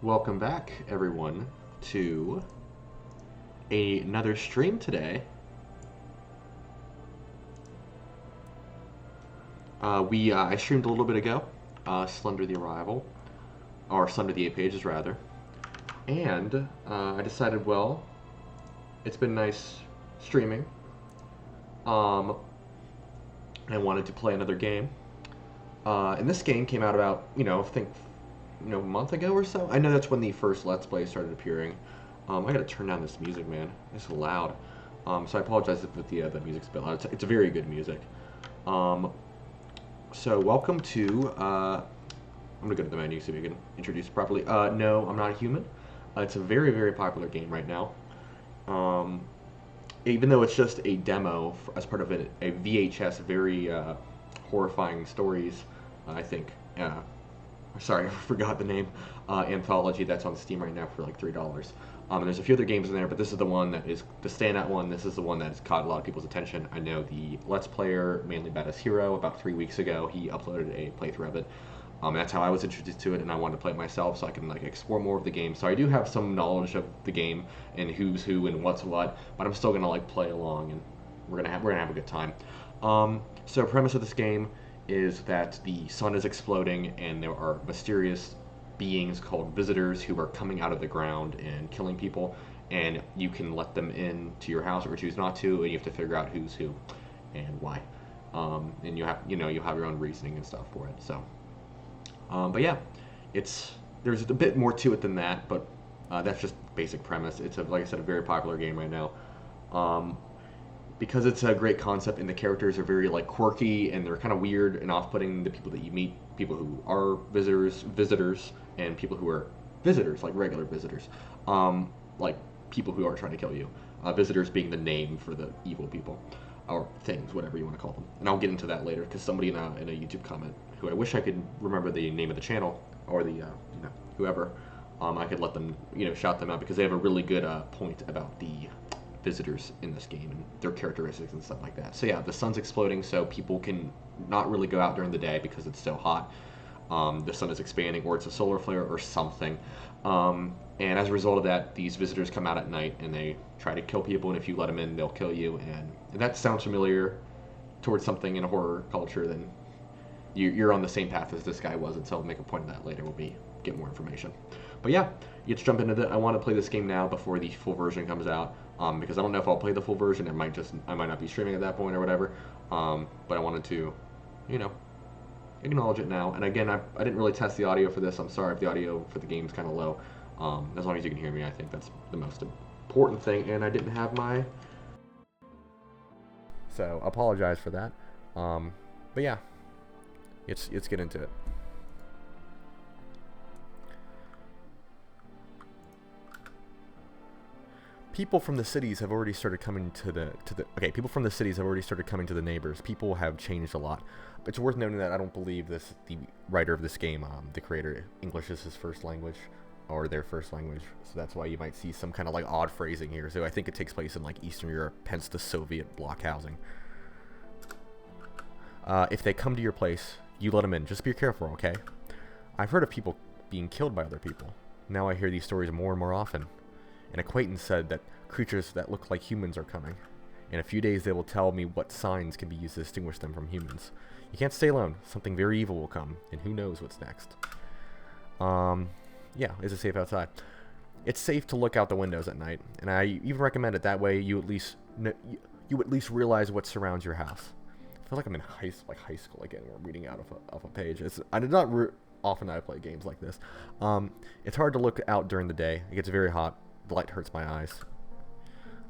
Welcome back, everyone, to another stream today. I streamed a little bit ago, Slender the Arrival, or Slender the Eight Pages rather, and I decided, well, it's been nice streaming. I wanted to play another game, and this game came out about I think a month ago or so. I know that's when the first Let's Play started appearing. I gotta turn down this music, man. It's loud. So I apologize if the music's a bit loud. It's a very good music. So welcome to. I'm gonna go to the menu so we can introduce it properly. No, I'm not a human. It's a very, very popular game right now. Even though it's just a demo as part of a VHS, very horrifying stories, I think. Sorry, I forgot the name. Anthology that's on Steam right now for like $3. And there's a few other games in there, but this is the one that is the standout one. This is the one that has caught a lot of people's attention. I know the Let's Player, mainly Badass Hero, about 3 weeks ago, he uploaded a playthrough of it. That's how I was introduced to it, and I wanted to play it myself so I can like explore more of the game. So I do have some knowledge of the game and who's who and what's what, but I'm still gonna like play along, and we're gonna have a good time. So premise of this game is that the sun is exploding and there are mysterious beings called visitors who are coming out of the ground and killing people, and you can let them in to your house or choose not to, and you have to figure out who's who and why. And you have your own reasoning and stuff for it. So, but yeah, there's a bit more to it than that, but that's just basic premise. It's like I said, a very popular game right now. Because it's a great concept and the characters are very like quirky and they're kind of weird and off-putting. The people that you meet, people who are visitors, and people who are visitors, like regular visitors, like people who are trying to kill you. Visitors being the name for the evil people or things, whatever you want to call them. And I'll get into that later because somebody in a YouTube comment, who I wish I could remember the name of the channel or the whoever, I could let them shout them out because they have a really good point about the visitors in this game and their characteristics and stuff like that. So yeah, the sun's exploding, so people can not really go out during the day because it's so hot. The sun is expanding, or it's a solar flare or something. And as a result of that, these visitors come out at night and they try to kill people, and if you let them in, they'll kill you. And if that sounds familiar towards something in a horror culture, then you're on the same path as this guy was, and so I'll make a point of that later when we get more information. But yeah, let's jump into it. I want to play this game now before the full version comes out, because I don't know if I'll play the full version. I might not be streaming at that point or whatever. But I wanted to, acknowledge it now. And again, I didn't really test the audio for this. I'm sorry if the audio for the game's kind of low. As long as you can hear me, I think that's the most important thing. And I didn't have my... So, apologize for that. But yeah, let's get into it. People from the cities have already started coming to the people from the cities have already started coming to the neighbors. People have changed a lot. It's worth noting that I don't believe the writer of this game, the creator, English is his first language, or their first language. So that's why you might see some kind of like odd phrasing here. So I think it takes place in like Eastern Europe, hence the Soviet bloc housing. If they come to your place, you let them in. Just be careful, okay? I've heard of people being killed by other people. Now I hear these stories more and more often. An acquaintance said that creatures that look like humans are coming. In a few days they will tell me what signs can be used to distinguish them from humans. You can't stay alone. Something very evil will come, and who knows what's next. Yeah, is it safe outside? It's safe to look out the windows at night, and I even recommend it. That way you at least realize what surrounds your house. I feel like I'm in high school again. We're reading out of a page. I did not often I play games like this. It's hard to look out during the day. It gets very hot. The light hurts my eyes.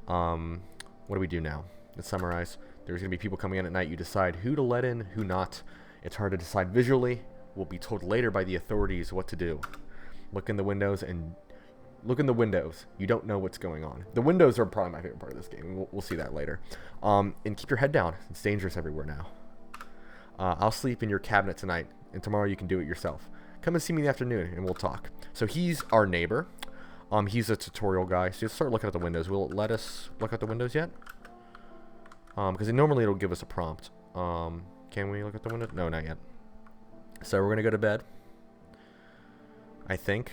What do we do now? Let's summarize. There's going to be people coming in at night. You decide who to let in, who not. It's hard to decide visually. We'll be told later by the authorities what to do. Look in the windows. You don't know what's going on. The windows are probably my favorite part of this game. We'll see that later. And keep your head down. It's dangerous everywhere now. I'll sleep in your cabinet tonight, and tomorrow you can do it yourself. Come and see me in the afternoon, and we'll talk. So he's our neighbor. He's a tutorial guy, so let's start looking at the windows. Will it let us look at the windows yet? Because normally it'll give us a prompt. Can we look at the windows? No, not yet. So we're going to go to bed, I think.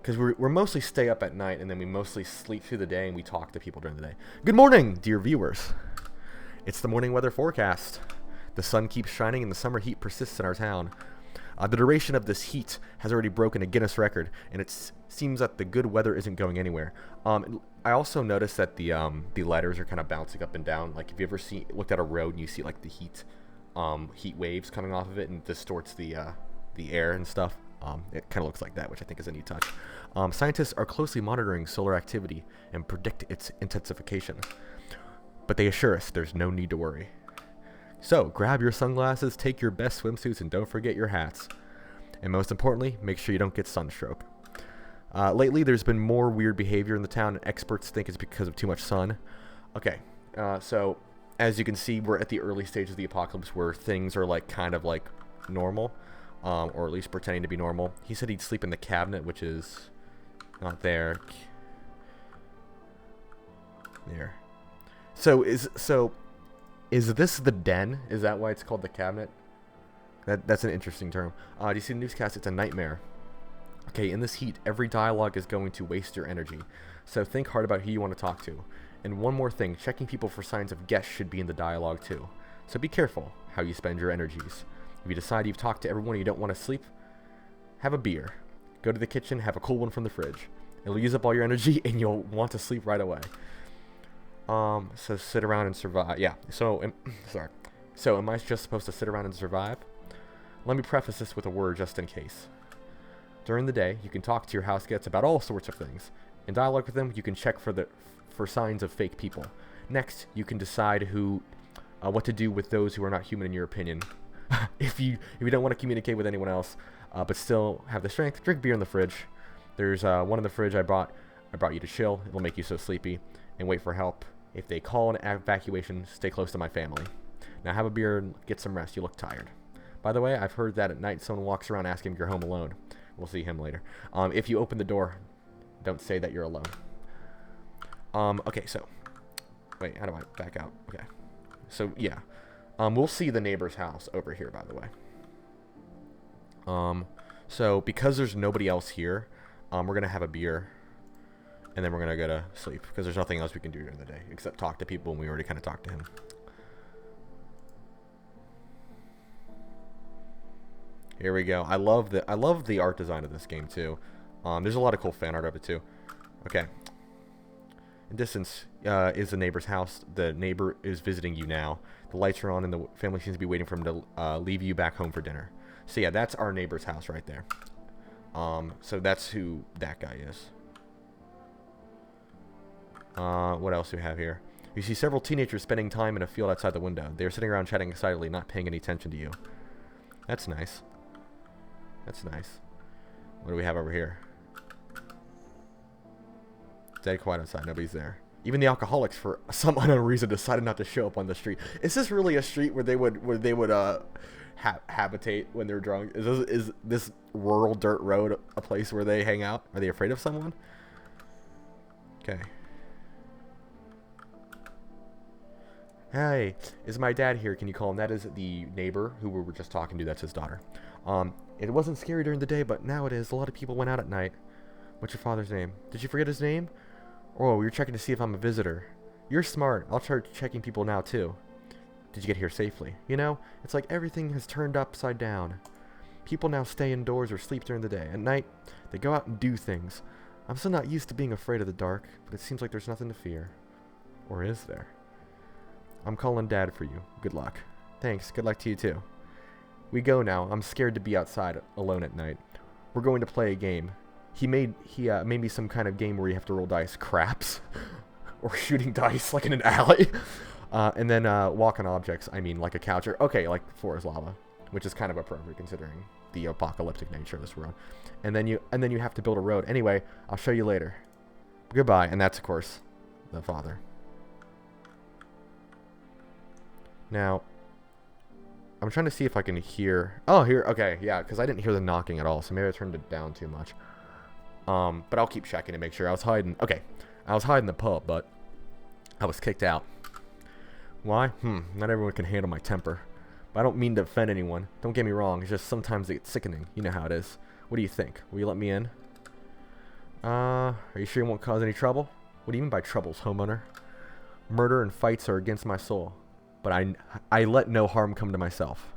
because we're mostly stay up at night, and then we mostly sleep through the day, and we talk to people during the day. Good morning, dear viewers. It's the morning weather forecast. The sun keeps shining, and the summer heat persists in our town. The duration of this heat has already broken a Guinness record, and it seems that the good weather isn't going anywhere. I also noticed that the letters are kind of bouncing up and down. Like if you ever looked at a road and you see like the heat waves coming off of it and distorts the air and stuff. It kind of looks like that, which I think is a neat touch. Scientists are closely monitoring solar activity and predict its intensification, but they assure us there's no need to worry. So, grab your sunglasses, take your best swimsuits, and don't forget your hats. And most importantly, make sure you don't get sunstroke. Lately, there's been more weird behavior in the town, and experts think it's because of too much sun. Okay, so as you can see, we're at the early stages of the apocalypse where things are like kind of like normal, or at least pretending to be normal. He said he'd sleep in the cabinet, which is not there. There. So is this the den? Is that why it's called the cabinet? That's an interesting term. Do you see the newscast? It's a nightmare. Okay, in this heat, every dialogue is going to waste your energy. So think hard about who you want to talk to. And one more thing, checking people for signs of guests should be in the dialogue too. So be careful how you spend your energies. If you decide you've talked to everyone and you don't want to sleep, have a beer. Go to the kitchen, have a cool one from the fridge. It'll use up all your energy and you'll want to sleep right away. So sit around and survive. Yeah, so, sorry. So am I just supposed to sit around and survive? Let me preface this with a word just in case. During the day, you can talk to your house guests about all sorts of things. In dialogue with them, you can check for signs of fake people. Next, you can decide what to do with those who are not human in your opinion. If you don't want to communicate with anyone else, but still have the strength, drink beer in the fridge. There's one in the fridge I brought you to chill. It'll make you so sleepy. And wait for help. If they call an evacuation, stay close to my family. Now have a beer and get some rest. You look tired. By the way, I've heard that at night someone walks around asking if you're home alone. We'll see him later. If you open the door, don't say that you're alone. Okay, so wait, how do I back out? Okay, so yeah, we'll see the neighbor's house over here, by the way. So because there's nobody else here, we're gonna have a beer. And then we're going to go to sleep, because there's nothing else we can do during the day, except talk to people, and we already kind of talked to him. Here we go. I love the art design of this game, too. There's a lot of cool fan art of it, too. Okay. In distance is the neighbor's house. The neighbor is visiting you now. The lights are on, and the family seems to be waiting for him to leave you back home for dinner. So, yeah, that's our neighbor's house right there. So that's who that guy is. What else do we have here? You see several teenagers spending time in a field outside the window. They are sitting around chatting excitedly, not paying any attention to you. That's nice. That's nice. What do we have over here? Dead quiet outside. Nobody's there. Even the alcoholics, for some unknown reason, decided not to show up on the street. Is this really a street where they would habitate when they're drunk? Is this rural dirt road a place where they hang out? Are they afraid of someone? Okay. Hey, is my dad here? Can you call him? That is the neighbor who we were just talking to. That's his daughter. It wasn't scary during the day, but now it is. A lot of people went out at night. What's your father's name? Did you forget his name? Oh, you're checking to see if I'm a visitor. You're smart. I'll start checking people now, too. Did you get here safely? You know, it's like everything has turned upside down. People now stay indoors or sleep during the day. At night, they go out and do things. I'm still not used to being afraid of the dark, but it seems like there's nothing to fear. Or is there? I'm calling Dad for you. Good luck. Thanks. Good luck to you, too. We go now. I'm scared to be outside alone at night. We're going to play a game. He made me some kind of game where you have to roll dice. Craps. Or shooting dice like in an alley. And then walk on objects. I mean, like a couch. Or, okay, like floor is lava. Which is kind of appropriate considering the apocalyptic nature of this world. And then you have to build a road. Anyway, I'll show you later. Goodbye. And that's, of course, the father. Now, I'm trying to see if I can hear... Oh, here. Okay, yeah, because I didn't hear the knocking at all, so maybe I turned it down too much. But I'll keep checking to make sure. I was hiding... Okay, I was hiding the pub, but I was kicked out. Why? Not everyone can handle my temper. But I don't mean to offend anyone. Don't get me wrong, it's just sometimes it's sickening. You know how it is. What do you think? Will you let me in? Are you sure you won't cause any trouble? What do you mean by troubles, homeowner? Murder and fights are against my soul, but I let no harm come to myself.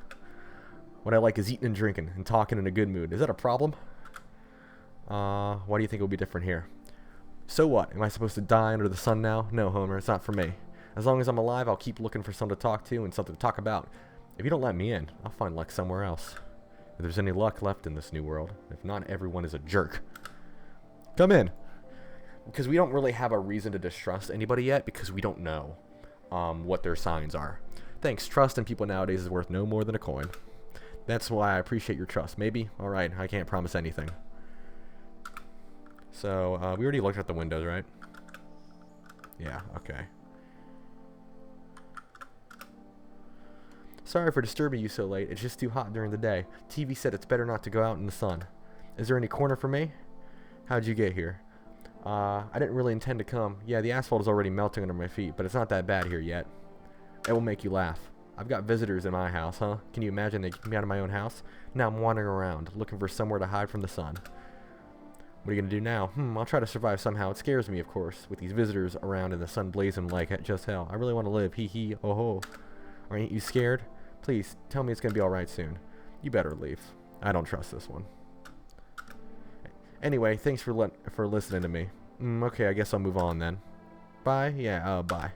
What I like is eating and drinking and talking in a good mood. Is that a problem? Why do you think it will be different here? So what? Am I supposed to die under the sun now? No, Homer, it's not for me. As long as I'm alive, I'll keep looking for someone to talk to and something to talk about. If you don't let me in, I'll find luck somewhere else. If there's any luck left in this new world. If not, everyone is a jerk. Come in. Because we don't really have a reason to distrust anybody yet because we don't know what their signs are. Thanks. Trust in people nowadays is worth no more than a coin. That's why I appreciate your trust. Maybe? Alright, I can't promise anything. So, we already looked at the windows, right? Yeah, okay. Sorry for disturbing you so late. It's just too hot during the day. TV said it's better not to go out in the sun. Is there any corner for me? How'd you get here? I didn't really intend to come. Yeah, the asphalt is already melting under my feet, but it's not that bad here yet. It will make you laugh. I've got visitors in my house, huh? Can you imagine they kicked me out of my own house? Now I'm wandering around, looking for somewhere to hide from the sun. What are you going to do now? I'll try to survive somehow. It scares me, of course, with these visitors around and the sun blazing like just hell. I really want to live. Hee hee, oh ho. Aren't you scared? Please, tell me it's going to be alright soon. You better leave. I don't trust this one. Anyway, thanks for listening to me. Okay, I guess I'll move on then. Bye? Yeah, bye.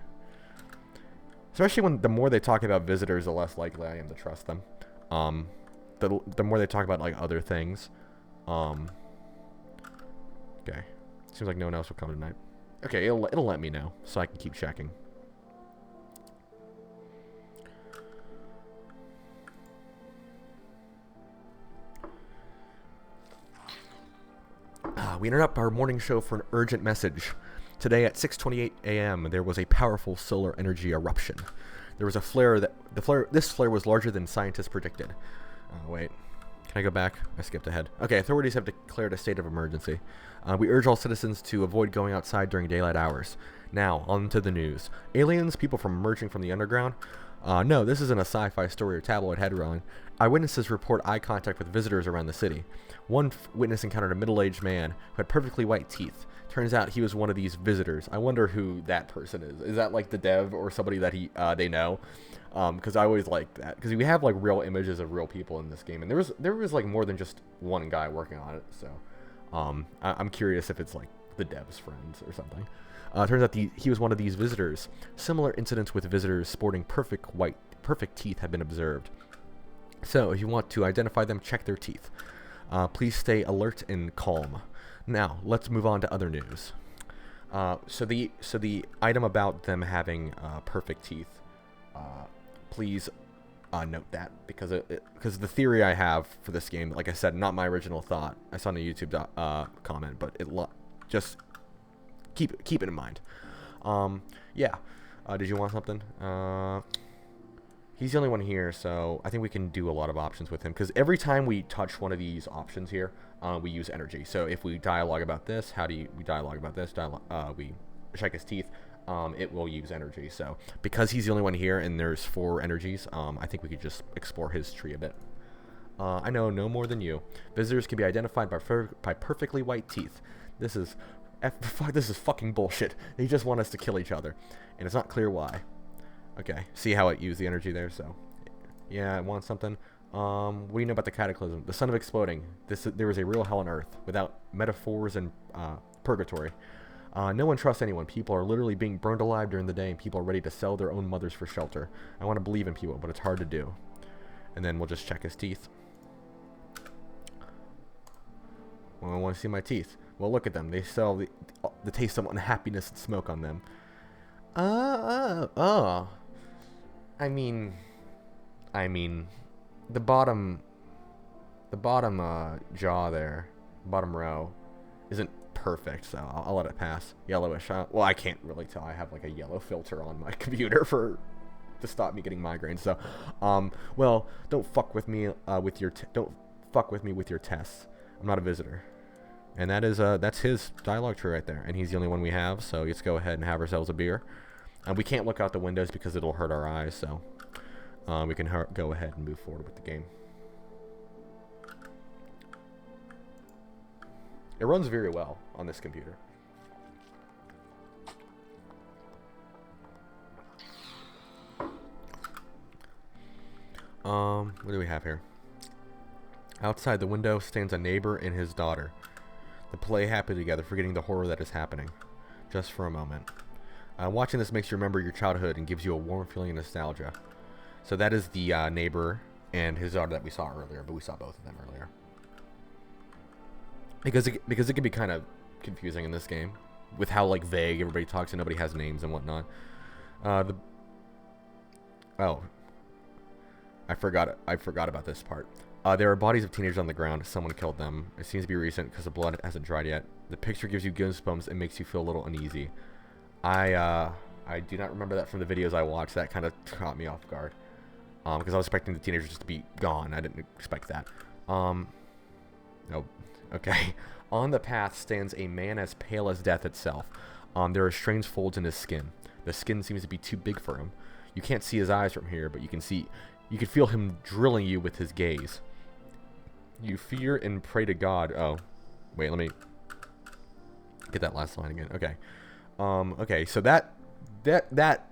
Especially when the more they talk about visitors, the less likely I am to trust them. The more they talk about, like, other things. Okay. Seems like no one else will come tonight. Okay, it'll let me know, so I can keep checking. We interrupt our morning show for an urgent message. Today at 6:28 a.m., there was a powerful solar energy eruption. There was a flare this flare was larger than scientists predicted. Wait. Can I go back? I skipped ahead. Okay, authorities have declared a state of emergency. We urge all citizens to avoid going outside during daylight hours. Now, on to the news. Aliens, people from emerging from the underground? No, this isn't a sci-fi story or tabloid headline. Eyewitnesses report eye contact with visitors around the city. One witness encountered a middle-aged man who had perfectly white teeth. Turns out he was one of these visitors. I wonder who that person is. Is that like the dev or somebody that they know? Because I always like that. Because we have like real images of real people in this game, and there was like more than just one guy working on it. So I'm curious if it's like the dev's friends or something. Turns out he was one of these visitors. Similar incidents with visitors sporting perfect teeth have been observed. So if you want to identify them, check their teeth. Please stay alert and calm. Now let's move on to other news. So the item about them having perfect teeth. Please note that because the theory I have for this game, like I said, not my original thought. I saw in a YouTube comment, but just keep it in mind. Yeah. Did you want something? He's the only one here, so I think we can do a lot of options with him. Because every time we touch one of these options here, we use energy. So if we dialogue about this, we dialogue about this? We check his teeth. It will use energy. So because he's the only one here and there's 4 energies, I think we could just explore his tree a bit. I know no more than you. Visitors can be identified by perfectly white teeth. This is fucking bullshit. They just want us to kill each other, and it's not clear why. Okay, see how it used the energy there, so... Yeah, it wants something. What do you know about the cataclysm? The sun of exploding. There is a real hell on earth, without metaphors and purgatory. No one trusts anyone. People are literally being burned alive during the day, and people are ready to sell their own mothers for shelter. I want to believe in people, but it's hard to do. And then we'll just check his teeth. Well, I want to see my teeth. Well, look at them. They sell the taste of unhappiness and smoke on them. I mean, the bottom jaw there, bottom row, isn't perfect, so I'll let it pass. Yellowish. Well, I can't really tell. I have like a yellow filter on my computer to stop me getting migraines. So, well, don't fuck with me with your tests. I'm not a visitor. And that's his dialogue tree right there. And he's the only one we have, so let's go ahead and have ourselves a beer. We can't look out the windows because it'll hurt our eyes, so we can go ahead and move forward with the game. It runs very well on this computer. What do we have here? Outside the window stands a neighbor and his daughter. They play happily together, forgetting the horror that is happening. Just for a moment. Watching this makes you remember your childhood and gives you a warm feeling of nostalgia. So that is the neighbor and his daughter that we saw earlier, but we saw both of them earlier. Because it can be kind of confusing in this game with how like vague everybody talks and nobody has names and whatnot. I forgot about this part. There are bodies of teenagers on the ground. Someone killed them. It seems to be recent because the blood hasn't dried yet. The picture gives you goosebumps and makes you feel a little uneasy. I do not remember that from the videos I watched. That kind of caught me off guard. Because I was expecting the teenagers just to be gone. I didn't expect that. Nope. Okay. On the path stands a man as pale as death itself. There are strange folds in his skin. The skin seems to be too big for him. You can't see his eyes from here, but you can feel him drilling you with his gaze. You fear and pray to God. Oh, wait, let me get that last line again. Okay. Okay, so that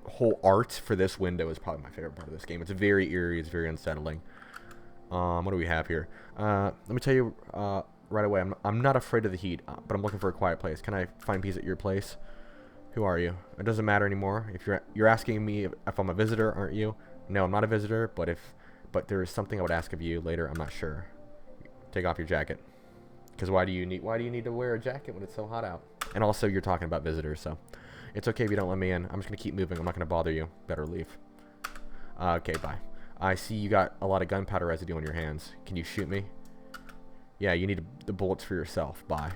whole art for this window is probably my favorite part of this game. It's very eerie. It's very unsettling. What do we have here? Let me tell you right away. I'm not afraid of the heat, but I'm looking for a quiet place. Can I find peace at your place? Who are you? It doesn't matter anymore. If you're asking me if I'm a visitor, aren't you? No, I'm not a visitor. But there is something I would ask of you later. I'm not sure. Take off your jacket. Because why do you need to wear a jacket when it's so hot out? And also, you're talking about visitors, so it's okay if you don't let me in. I'm just gonna keep moving. I'm not gonna bother you. Better leave. Okay, bye. I see you got a lot of gunpowder residue on your hands. Can you shoot me? Yeah, you need the bullets for yourself. Bye.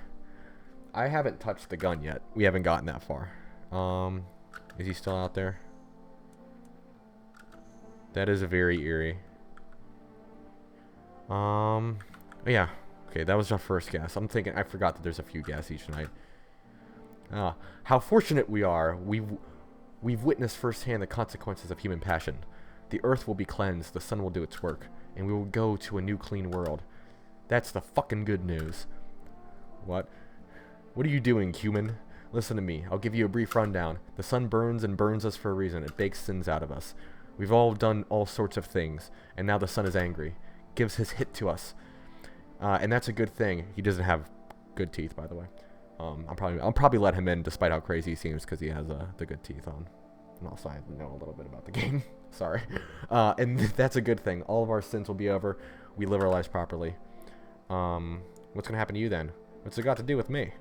I haven't touched the gun yet. We haven't gotten that far. Is he still out there? That is very eerie. Yeah. Okay, that was our first guess. I'm thinking, I forgot that there's a few guests each night. How fortunate we are. We've witnessed firsthand the consequences of human passion. The earth will be cleansed, the sun will do its work, and we will go to a new clean world. That's the fucking good news. What? What are you doing, human? Listen to me. I'll give you a brief rundown. The sun burns and burns us for a reason. It bakes sins out of us. We've all done all sorts of things, and now the sun is angry. Gives his hit to us. And that's a good thing. He doesn't have good teeth, by the way. I'll probably let him in despite how crazy he seems because he has the good teeth on. And also I know a little bit about the game. Sorry. And that's a good thing. All of our sins will be over. We live our lives properly. What's going to happen to you then? What's it got to do with me?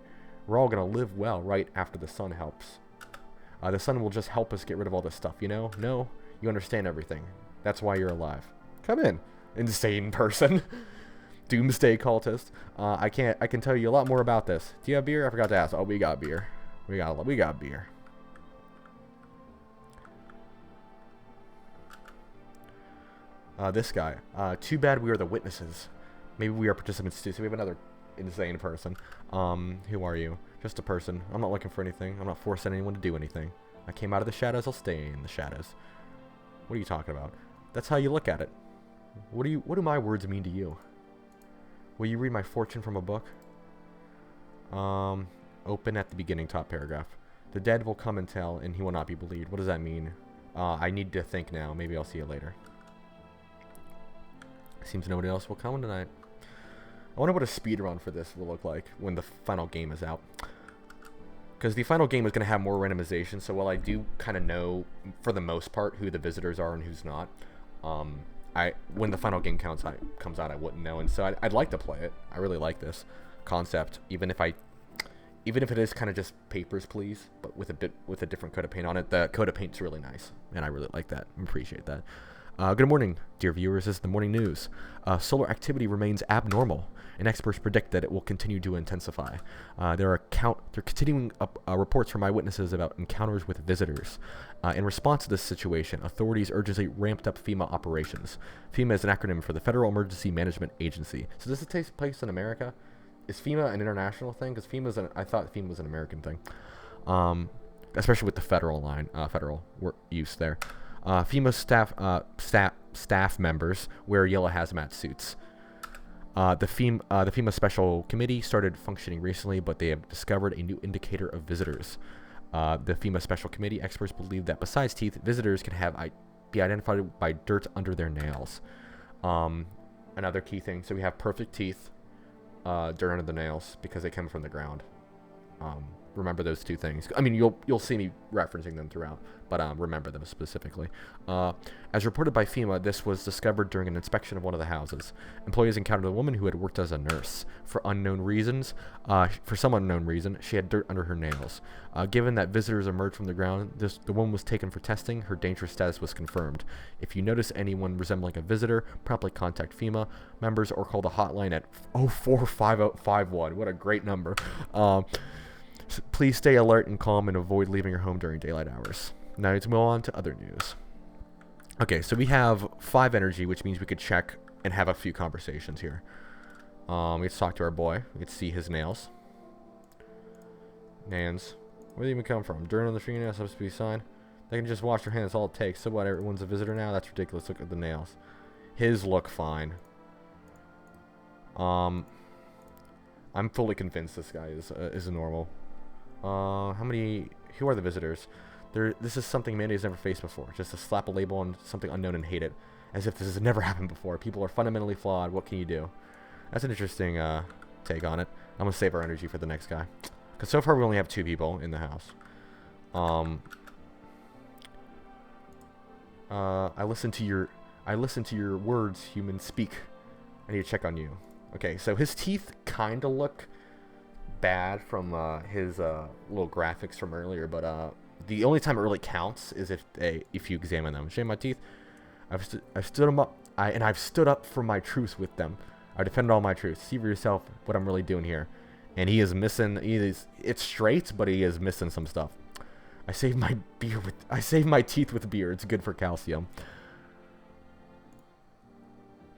We're all going to live well right after the sun helps. The sun will just help us get rid of all this stuff, you know? No, you understand everything. That's why you're alive. Come in, insane person. Doomsday cultist. I can tell you a lot more about this. Do you have beer? I forgot to ask. Oh, we got beer. We got beer. This guy. Too bad we are the witnesses. Maybe we are participants too. So we have another insane person. Who are you? Just a person. I'm not looking for anything. I'm not forcing anyone to do anything. I came out of the shadows. I'll stay in the shadows. What are you talking about? That's how you look at it. What do my words mean to you? Will you read my fortune from a book? Open at the beginning, top paragraph. The dead will come and tell, and he will not be believed. What does that mean? I need to think now. Maybe I'll see you later. Seems nobody else will come tonight. I wonder what a speed run for this will look like when the final game is out. Because the final game is going to have more randomization, so while I do kind of know, for the most part, who the visitors are and who's not, when the final game comes out, I wouldn't know, and so I'd like to play it. I really like this concept, even if it is kind of just Papers, Please, but with a different coat of paint on it. The coat of paint's really nice, and I really like that. I appreciate that. Good morning, dear viewers. This is the morning news. Solar activity remains abnormal, and experts predict that it will continue to intensify. There are continuing reports from eyewitnesses about encounters with visitors. In response to this situation, authorities urgently ramped up FEMA operations. FEMA is an acronym for the Federal Emergency Management Agency. So does it take place in America? Is FEMA an international thing? Because I thought FEMA was an American thing, especially with the federal use there. FEMA staff members wear yellow hazmat suits. The FEMA Special Committee started functioning recently, but they have discovered a new indicator of visitors. The FEMA Special Committee experts believe that besides teeth, visitors can be identified by dirt under their nails. Another key thing. So we have perfect teeth, dirt under the nails because they come from the ground. Remember those two things. I mean, you'll see me referencing them throughout, but remember them specifically. As reported by FEMA, this was discovered during an inspection of one of the houses. Employees encountered a woman who had worked as a nurse. For some unknown reason, she had dirt under her nails. Given that visitors emerged from the ground, the woman was taken for testing. Her dangerous status was confirmed. If you notice anyone resembling a visitor, promptly contact FEMA members or call the hotline at 045051. What a great number. Please stay alert and calm and avoid leaving your home during daylight hours. Now let's move on to other news. Okay, so we have 5 energy, which means we could check and have a few conversations here. Let's talk to our boy. Let's see his nails. Hands. Where did they even come from? Dirt on the fingernails supposed to be a sign. They can just wash their hands. That's all it takes. So what? Everyone's a visitor now? That's ridiculous. Look at the nails. His look fine. I'm fully convinced this guy is normal. Who are the visitors? This is something Mandy has never faced before. Just to slap a label on something unknown and hate it. As if this has never happened before. People are fundamentally flawed. What can you do? That's an interesting take on it. I'm going to save our energy for the next guy. Because so far we only have 2 people in the house. I listen to your words, human speak. I need to check on you. Okay, so his teeth kind of look bad from his little graphics from earlier, but the only time it really counts is if you examine them. Shame my teeth. I've stood them up, and I've stood up for my truths with them. I defended all my truths. See for yourself what I'm really doing here. And he is missing. It's straight, but he is missing some stuff. I saved my teeth with beer. It's good for calcium.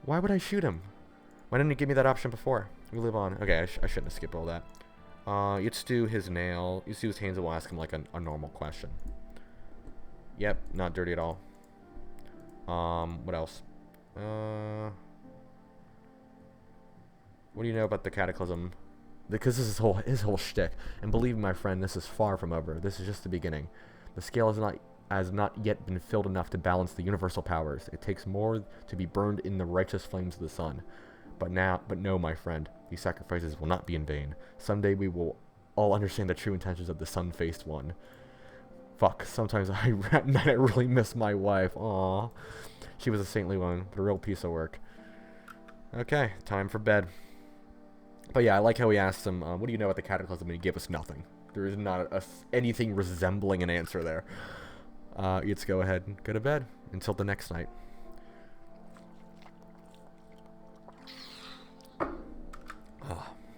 Why would I shoot him? Why didn't you give me that option before? We live on. Okay, I shouldn't have skipped all that. Let's do his nail. You see his hands, and we'll ask him like a normal question. Yep, not dirty at all. What else? What do you know about the cataclysm? Because this is his whole shtick. And believe me, my friend, this is far from over. This is just the beginning. The scale has not yet been filled enough to balance the universal powers. It takes more to be burned in the righteous flames of the sun. But no, my friend, these sacrifices will not be in vain. Someday we will all understand the true intentions of the sun-faced one. Fuck, sometimes I really miss my wife. Aww. She was a saintly one, but a real piece of work. Okay, time for bed. But yeah, I like how he asked him, what do you know about the cataclysm? And he gave us nothing. There is not anything resembling an answer there. Let's go ahead and go to bed until the next night.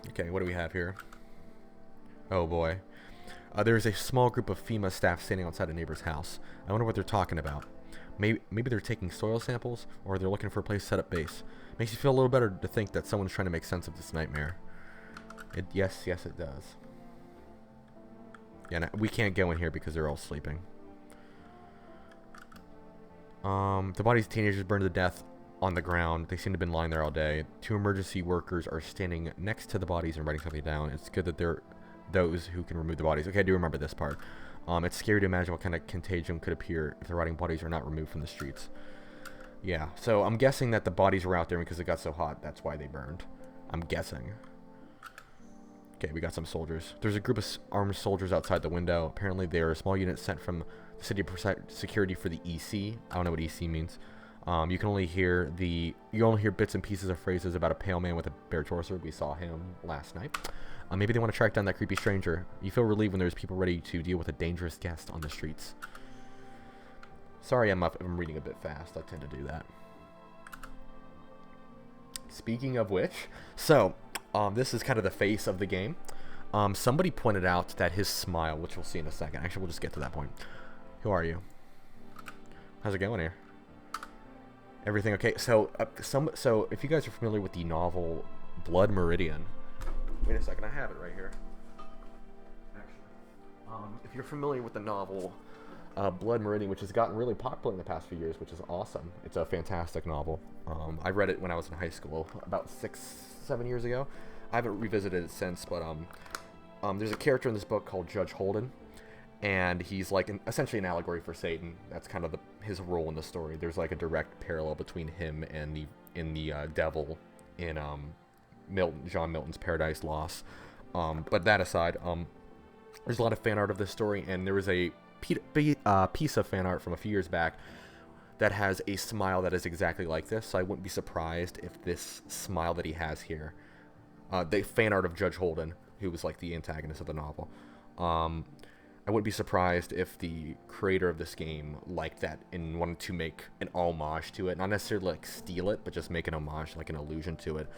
Okay, what do we have here? Oh boy. There's a small group of FEMA staff standing outside a neighbor's house. I wonder what they're talking about. Maybe they're taking soil samples, or they're looking for a place to set up base. Makes you feel a little better to think that someone's trying to make sense of this nightmare. Yes, it does. Yeah, no, we can't go in here because they're all sleeping. The bodies of teenagers burned to death on the ground. They seem to have been lying there all day. 2 emergency workers are standing next to the bodies and writing something down. It's good that they're those who can remove the bodies. Okay, I do remember this part. It's scary to imagine what kind of contagion could appear if the rotting bodies are not removed from the streets. Yeah, so I'm guessing that the bodies were out there because it got so hot. That's why they burned. I'm guessing. Okay, we got some soldiers. There's a group of armed soldiers outside the window. Apparently, they are a small unit sent from the city to protect security for the EC. I don't know what EC means. You can only hear bits and pieces of phrases about a pale man with a bare torso. We saw him last night. Maybe they want to track down that creepy stranger. You feel relieved when there's people ready to deal with a dangerous guest on the streets. Sorry, I'm reading a bit fast. I tend to do that. Speaking of which, so this is kind of the face of the game. Somebody pointed out that his smile, which we'll see in a second. Actually, we'll just get to that point. Who are you? How's it going here? Everything okay? So, so if you guys are familiar with the novel Blood Meridian, wait a second, I have it right here. Actually, if you're familiar with the novel Blood Meridian, which has gotten really popular in the past few years, which is awesome. It's a fantastic novel. I read it when I was in high school about 6, 7 years ago. I haven't revisited it since, but there's a character in this book called Judge Holden, and he's like essentially an allegory for Satan. That's kind of his role in the story. There's like a direct parallel between him and the devil in John Milton's Paradise Lost. But that aside, there's a lot of fan art of this story, and there was a piece of fan art from a few years back that has a smile that is exactly like this. So I wouldn't be surprised if this smile that he has here, the fan art of Judge Holden, who was like the antagonist of the novel, I wouldn't be surprised if the creator of this game liked that and wanted to make an homage to it. Not necessarily like steal it, but just make an homage, like an allusion to it.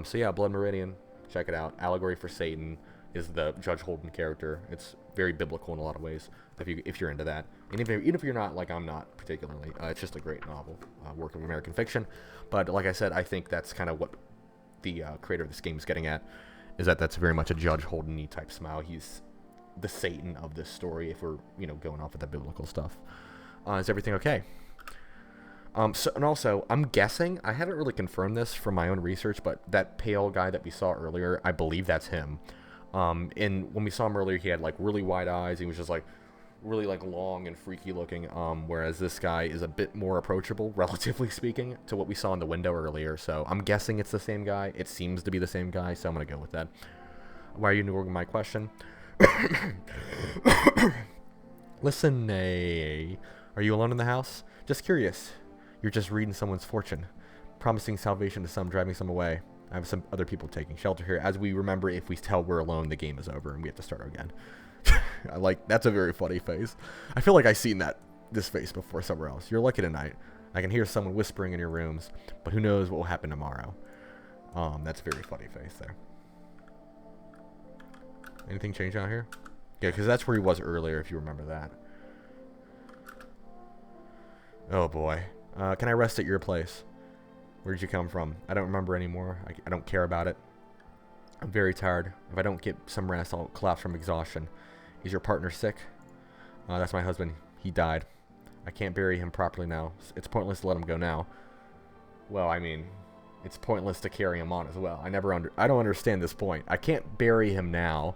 So yeah, Blood Meridian, check it out. Allegory for Satan is the Judge Holden character. It's very biblical in a lot of ways, if you're into that. And even if you're not, like I'm not particularly, it's just a great novel, work of American fiction. But like I said, I think that's kind of what the creator of this game is getting at, is that that's very much a Judge Holden-y type smile. He's the Satan of this story, if we're going off of the biblical stuff. Is everything okay? So, and also, I'm guessing, I haven't really confirmed this from my own research, but that pale guy that we saw earlier, I believe that's him. And when we saw him earlier, he had like really wide eyes. He was just like really like long and freaky looking. Whereas this guy is a bit more approachable, relatively speaking, to what we saw in the window earlier. So I'm guessing it's the same guy. It seems to be the same guy, so I'm gonna go with that. Why are you ignoring my question? Listen, are you alone in the house? Just curious. You're just reading someone's fortune, promising salvation to some, driving some away. I have some other people taking shelter here. As we remember, if we tell we're alone, the game is over and we have to start again. That's a very funny face. I feel like I've seen this face before somewhere else. You're lucky tonight. I can hear someone whispering in your rooms, but who knows what will happen tomorrow. That's a very funny face there. Anything change out here? Yeah, because that's where he was earlier, if you remember that. Oh boy. Can I rest at your place? Where'd you come from? I don't remember anymore. I don't care about it. I'm very tired. If I don't get some rest, I'll collapse from exhaustion. Is your partner sick? That's my husband. He died. I can't bury him properly now. It's pointless to let him go now. Well, I mean, it's pointless to carry him on as well. I don't understand this point. I can't bury him now.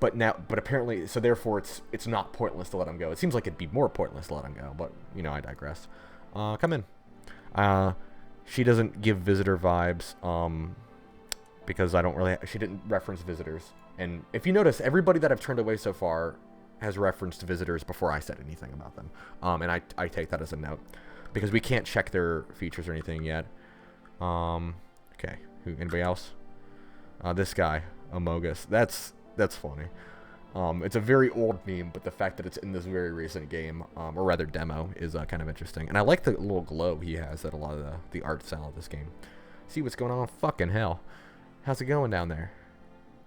But apparently, so therefore it's not pointless to let him go. It seems like it'd be more pointless to let him go, but I digress. Come in. She doesn't give visitor vibes, because she didn't reference visitors. And if you notice, everybody that I've turned away so far has referenced visitors before I said anything about them. And I take that as a note, because we can't check their features or anything yet. Okay. Anybody else? This guy, Amogus. That's funny. It's a very old meme, but the fact that it's in this very recent game, or rather demo, is kind of interesting. And I like the little glow he has at a lot of the art style of this game. See what's going on? Fucking hell. How's it going down there?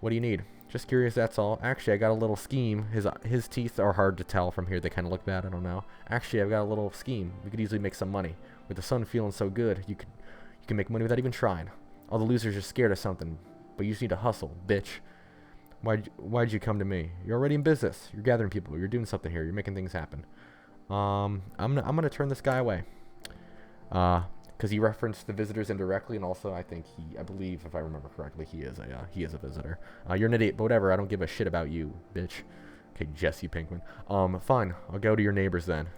What do you need? Just curious, that's all. Actually, I got a little scheme. His teeth are hard to tell from here. They kind of look bad. I don't know. Actually, I've got a little scheme. We could easily make some money. With the sun feeling so good, you can make money without even trying. All the losers are scared of something, but you just need to hustle, bitch. Why'd you come to me? You're already in business. You're gathering people. You're doing something here. You're making things happen. I'm gonna turn this guy away. Because he referenced the visitors indirectly, and also I believe if I remember correctly, he is a visitor. You're an idiot, but whatever. I don't give a shit about you, bitch. Okay, Jesse Pinkman. Fine. I'll go to your neighbors then.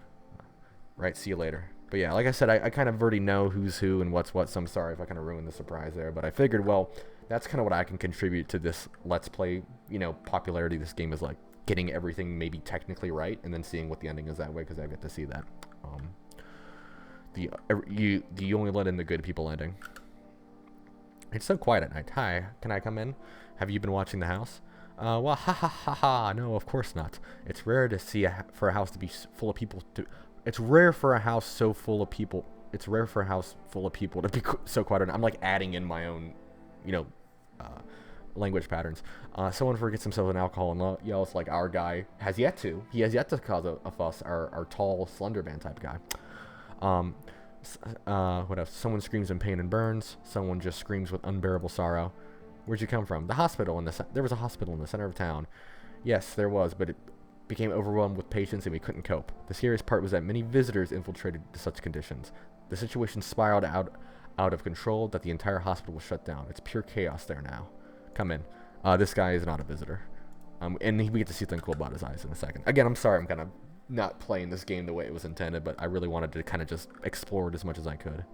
Right. See you later. But yeah, like I said, I kind of already know who's who and what's what. So I'm sorry if I kind of ruined the surprise there. But I figured, well, that's kind of what I can contribute to this Let's Play, popularity. This game is like getting everything maybe technically right, and then seeing what the ending is that way, because I get to see that. You only let in the good people ending. It's so quiet at night. Hi, can I come in? Have you been watching the house? Well, ha ha ha ha. No, of course not. It's rare to see for a house to be full of people. It's rare for a house so full of people. It's rare for a house full of people to be so quiet. I'm like adding in my own, language patterns. Someone forgets himself in alcohol and yells like our guy has yet to. He has yet to cause a fuss. Our tall, slender man type guy. What else? Someone screams in pain and burns. Someone just screams with unbearable sorrow. Where'd you come from? The hospital. There was a hospital in the center of town. Yes, there was, but it became overwhelmed with patients and we couldn't cope. The serious part was that many visitors infiltrated to such conditions. The situation spiraled out of control that the entire hospital was shut down. It's pure chaos there now. Come in. This guy is not a visitor. And we get to see something cool about his eyes in a second. Again, I'm sorry I'm kind of not playing this game the way it was intended, but I really wanted to kind of just explore it as much as I could.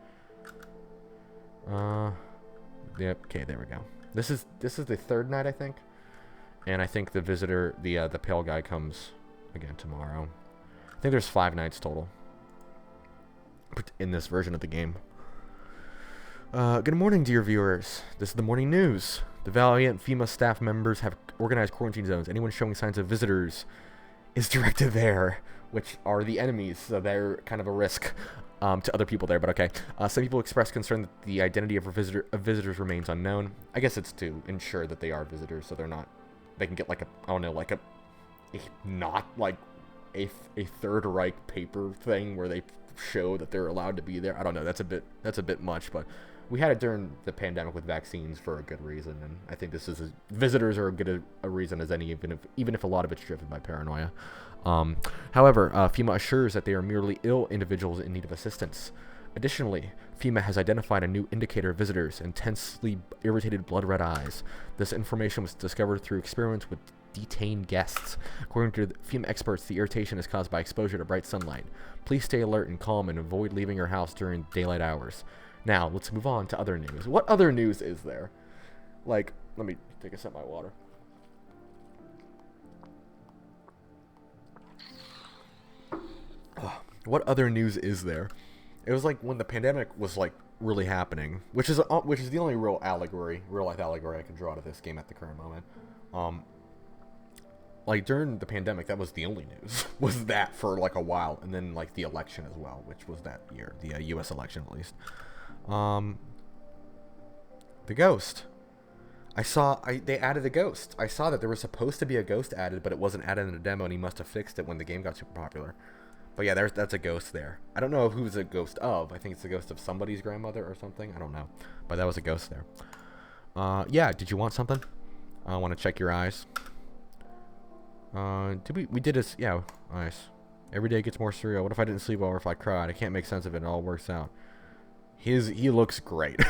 Yep. Okay, there we go. This is the third night, I think, and I think the visitor, the pale guy, comes again tomorrow. I think there's 5 nights total in this version of the game. Good morning, dear viewers. This is the morning news. The Valiant FEMA staff members have organized quarantine zones. Anyone showing signs of visitors is directed there, which are the enemies, so they're kind of a risk to other people there, but okay. Some people express concern that the identity of visitors remains unknown. I guess it's to ensure that they are visitors, so they can get like not like a Third Reich paper thing where they show that they're allowed to be there. I don't know. That's a bit much, but we had it during the pandemic with vaccines for a good reason, and I think visitors are as good a reason as any, even if a lot of it's driven by paranoia. However, FEMA assures that they are merely ill individuals in need of assistance. Additionally, FEMA has identified a new indicator of visitors: intensely irritated blood red eyes. This information was discovered through experiments with detained guests. According to the FEMA experts, the irritation is caused by exposure to bright sunlight. Please stay alert and calm and avoid leaving your house during daylight hours. Now, let's move on to other news. What other news is there? Like, let me take a sip of my water. What other news is there? It was like when the pandemic was like really happening, which is the only real life allegory I can draw to this game at the current moment. Like during the pandemic, that was the only news. Was that for like a while, and then like the election as well, which was that year, the U.S. election at least. The ghost. They added a ghost. I saw that there was supposed to be a ghost added, but it wasn't added in the demo, and he must have fixed it when the game got super popular. But yeah, that's a ghost there. I don't know who's a ghost of. I think it's a ghost of somebody's grandmother or something. I don't know. But that was a ghost there. Yeah, did you want something? I want to check your eyes. We did this? Yeah, nice. Every day gets more surreal. What if I didn't sleep well or if I cried? I can't make sense of it. It all works out. He looks great.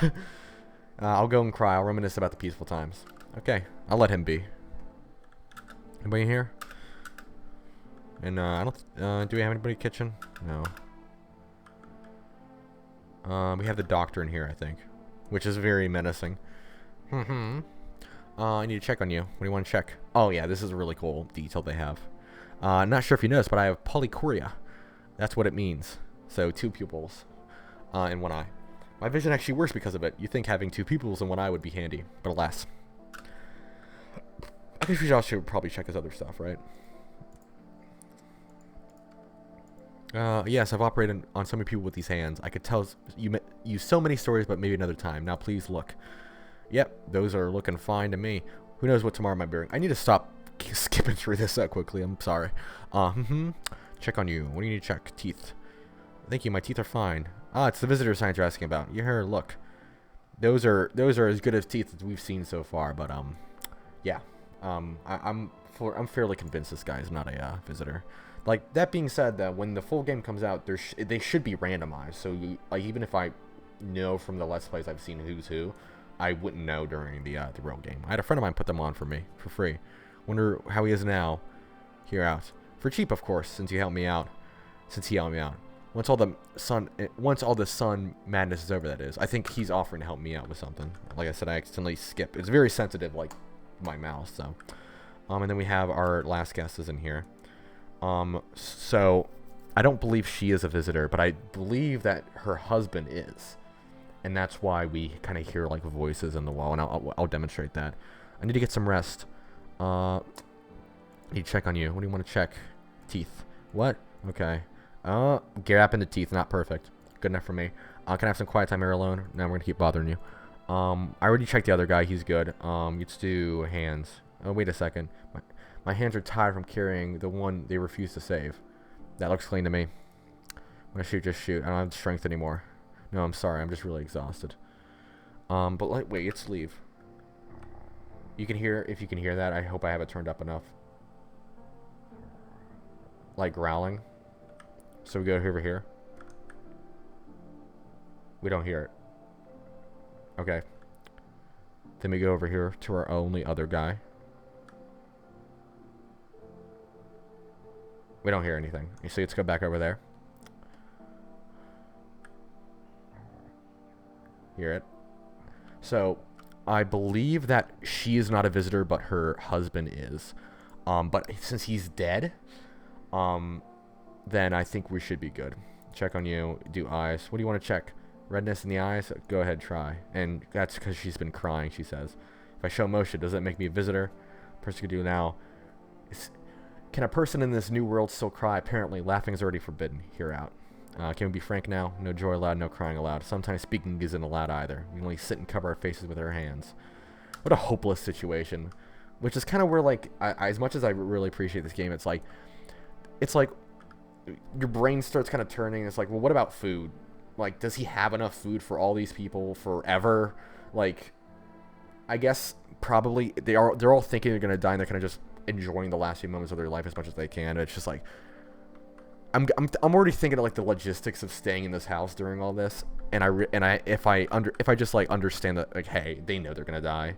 I'll go and cry. I'll reminisce about the peaceful times. Okay, I'll let him be. Anybody here? And I don't. Do we have anybody in the kitchen? No. We have the doctor in here, I think, which is very menacing. I need to check on you. What do you want to check? Oh yeah, this is a really cool detail they have. Not sure if you noticed, but I have polychoria. That's what it means. So 2 pupils in one eye. My vision actually works because of it. You think having 2 pupils in one eye would be handy, but alas. I think we should also probably check his other stuff, right? Yes, I've operated on so many people with these hands. I could tell you so many stories, but maybe another time. Now please look. Yep, those are looking fine to me. Who knows what tomorrow might bring. I need to stop skipping through this so quickly. I'm sorry. Check on you. What do you need to check? Teeth. Thank you, my teeth are fine. It's the visitor signs you're asking about. Here, look. Those are as good as teeth as we've seen so far, but yeah. I'm fairly convinced this guy is not a visitor. Like, that being said, that when the full game comes out, they should be randomized. So, like, even if I know from the Let's Plays I've seen who's who, I wouldn't know during the real game. I had a friend of mine put them on for me for free. Wonder how he is now. Here out for cheap, of course, since he helped me out. Once all the sun madness is over, that is. I think he's offering to help me out with something. Like I said, I accidentally skipped. It's very sensitive, like my mouse. So, and then we have our last guest is in here. So I don't believe she is a visitor, but I believe that her husband is. And that's why we kind of hear like voices in the wall, and I'll demonstrate that. I need to get some rest. I need to check on you. What do you want to check? Teeth. What? Okay. Gap in the teeth, not perfect. Good enough for me. Can I have some quiet time here alone? No, we're gonna keep bothering you. I already checked the other guy. He's good. Let's do hands. Oh, wait a second. My hands are tired from carrying the one they refuse to save. That looks clean to me. When I shoot, just shoot. I don't have the strength anymore. No, I'm sorry. I'm just really exhausted. But wait, let's leave. You can hear, if you can hear that, I hope I have it turned up enough. Like growling. So we go over here. We don't hear it. Okay. Then we go over here to our only other guy. We don't hear anything. You see, let's go back over there. Hear it. So, I believe that she is not a visitor, but her husband is. But since he's dead, then I think we should be good. Check on you. Do eyes. What do you want to check? Redness in the eyes? Go ahead, try. And that's because she's been crying, she says. If I show motion, does that make me a visitor? Person could do now. Can a person in this new world still cry? Apparently, laughing is already forbidden. Hear out. Can we be frank now? No joy allowed, no crying allowed. Sometimes speaking isn't allowed either. We only sit and cover our faces with our hands. What a hopeless situation. Which is kind of where, like, as much as I really appreciate this game, it's like your brain starts kind of turning. It's like, well, what about food? Like, does he have enough food for all these people forever? Like, I guess probably they're all thinking they're gonna die, and they're kind of just enjoying the last few moments of their life as much as they can. It's just like, I'm already thinking of like the logistics of staying in this house during all this, and if I just like understand that, like, hey, they know they're gonna die.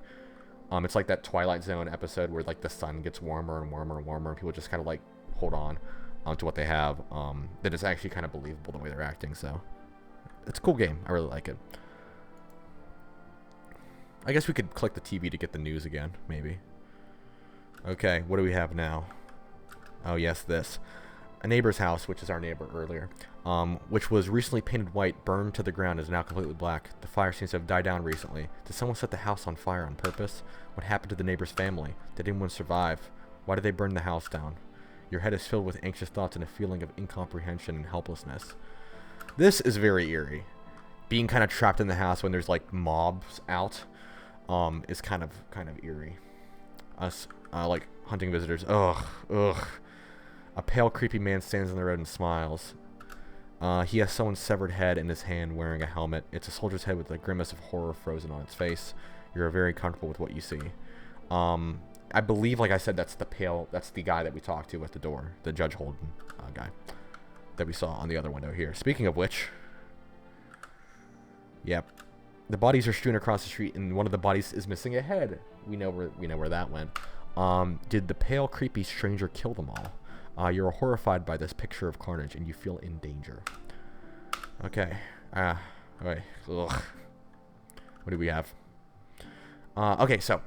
It's like that Twilight Zone episode where like the sun gets warmer and warmer and warmer, and people just kind of like hold on to what they have. That it's actually kind of believable the way they're acting. So it's a cool game. I really like it. I guess we could click the TV to get the news again, maybe. Okay, what do we have now? Oh yes, this. A neighbor's house, which is our neighbor earlier, which was recently painted white, burned to the ground, is now completely black. The fire seems to have died down recently. Did someone set the house on fire on purpose? What happened to the neighbor's family? Did anyone survive? Why did they burn the house down? Your head is filled with anxious thoughts and a feeling of incomprehension and helplessness. This is very eerie. Being kind of trapped in the house when there's like mobs out, is kind of eerie. Us, like hunting visitors. Ugh. A pale, creepy man stands on the road and smiles. He has someone's severed head in his hand, wearing a helmet. It's a soldier's head with a grimace of horror frozen on its face. You're very comfortable with what you see. I believe, like I said, that's the guy that we talked to at the door, the Judge Holden guy that we saw on the other window here. Speaking of which, yep, the bodies are strewn across the street, and one of the bodies is missing a head. We know where that went. Did the pale, creepy stranger kill them all? You're horrified by this picture of carnage, and you feel in danger. Okay. Okay. Ugh. What do we have? Okay, so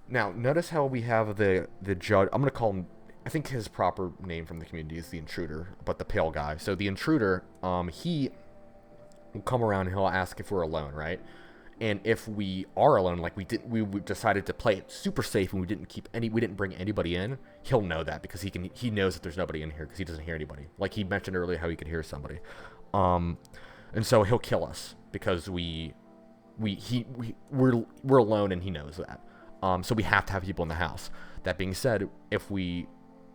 now notice how we have the judge. I'm gonna call him. I think his proper name from the community is the intruder, but the pale guy. So the intruder, he will come around and he'll ask if we're alone, right? And if we are alone, like we decided to play it super safe and we didn't bring anybody in, he'll know that because he knows that there's nobody in here because he doesn't hear anybody. Like he mentioned earlier how he could hear somebody. And so he'll kill us because we're alone and he knows that. So we have to have people in the house. That being said, if we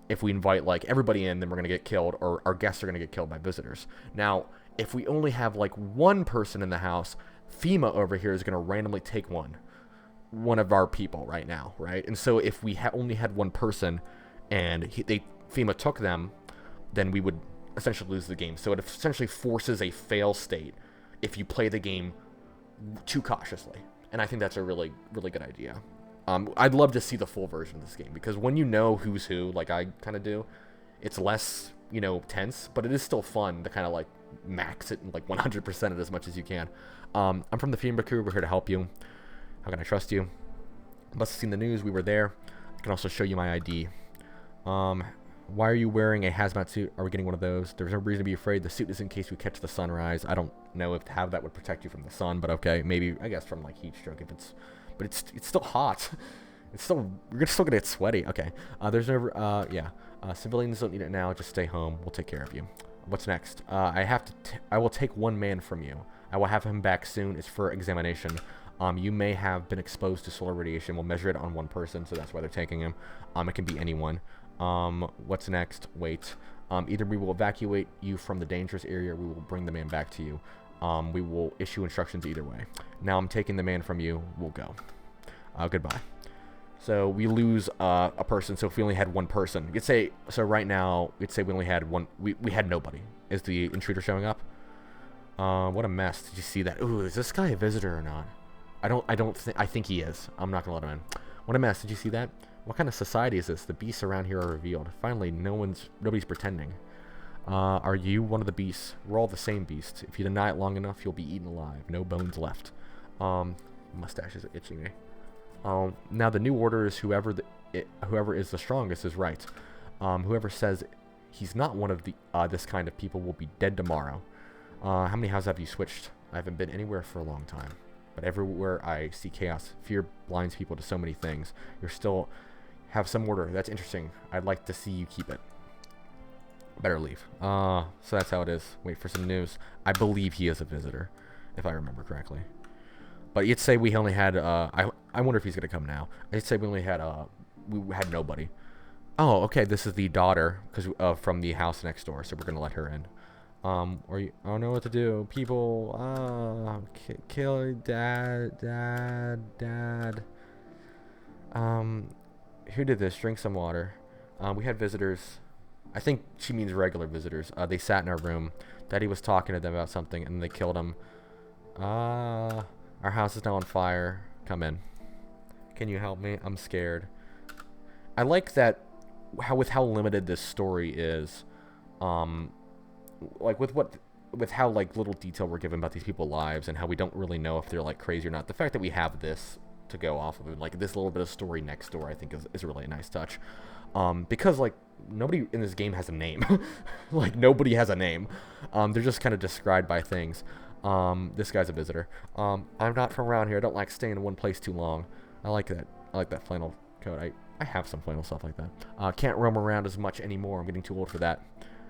invite like everybody in, then we're gonna get killed, or our guests are gonna get killed by visitors. Now, if we only have like one person in the house, FEMA over here is going to randomly take one of our people right now, right? And so if we only had one person and FEMA took them, then we would essentially lose the game. So it essentially forces a fail state if you play the game too cautiously. And I think that's a really, really good idea. I'd love to see the full version of this game because when you know who's who, like I kind of do, it's less, tense, but it is still fun to kind of like max it and like 100% it as much as you can. I'm from the FEMA crew. We're here to help you. How can I trust you? Must have seen the news. We were there. I can also show you my ID. Why are you wearing a hazmat suit? Are we getting one of those? There's no reason to be afraid. The suit is in case we catch the sunrise. I don't know if how that would protect you from the sun, but okay, maybe I guess from like heat stroke if but it's still hot. We're still gonna get sweaty. Okay. There's no civilians don't need it now. Just stay home. We'll take care of you. What's next? I will take one man from you. I will have him back soon. It's for examination. You may have been exposed to solar radiation. We'll measure it on one person, so that's why they're taking him. It can be anyone. What's next? Wait. Either we will evacuate you from the dangerous area, or we will bring the man back to you. We will issue instructions either way. Now I'm taking the man from you. We'll go. Goodbye. So we lose a person. So if we only had one person, right now, we'd say we only had one. We had nobody. Is the intruder showing up? What a mess. Did you see that? Ooh, is this guy a visitor or not? I think he is. I'm not gonna let him in. What a mess. Did you see that? What kind of society is this? The beasts around here are revealed. Finally, nobody's pretending. Are you one of the beasts? We're all the same beast. If you deny it long enough, you'll be eaten alive. No bones left. Mustache is itching me. Now the new order is whoever is the strongest is right. Whoever says he's not one of this kind of people will be dead tomorrow. How many houses have you switched? I haven't been anywhere for a long time. But everywhere I see chaos. Fear blinds people to so many things. You're still have some order. That's interesting. I'd like to see you keep it. Better leave. So that's how it is. Wait for some news. I believe he is a visitor, if I remember correctly. But you'd say we only had, I wonder if he's going to come now. I'd say we only had, we had nobody. Oh, okay, this is the daughter, from the house next door, so we're going to let her in. I don't know what to do. People, kill dad. Who did this? Drink some water. We had visitors. I think she means regular visitors. They sat in our room. Daddy was talking to them about something, and they killed him. Our house is now on fire. Come in. Can you help me? I'm scared. I like that how limited this story is. Like with how like little detail we're given about these people's lives and how we don't really know if they're like crazy or not. The fact that we have this to go off of, like this little bit of story next door, I think is really a nice touch. Because like nobody in this game has a name. Like nobody has a name. They're just kind of described by things. This guy's a visitor. I'm not from around here. I don't like staying in one place too long. I like that flannel coat. I have some flannel stuff like that. Can't roam around as much anymore. I'm getting too old for that.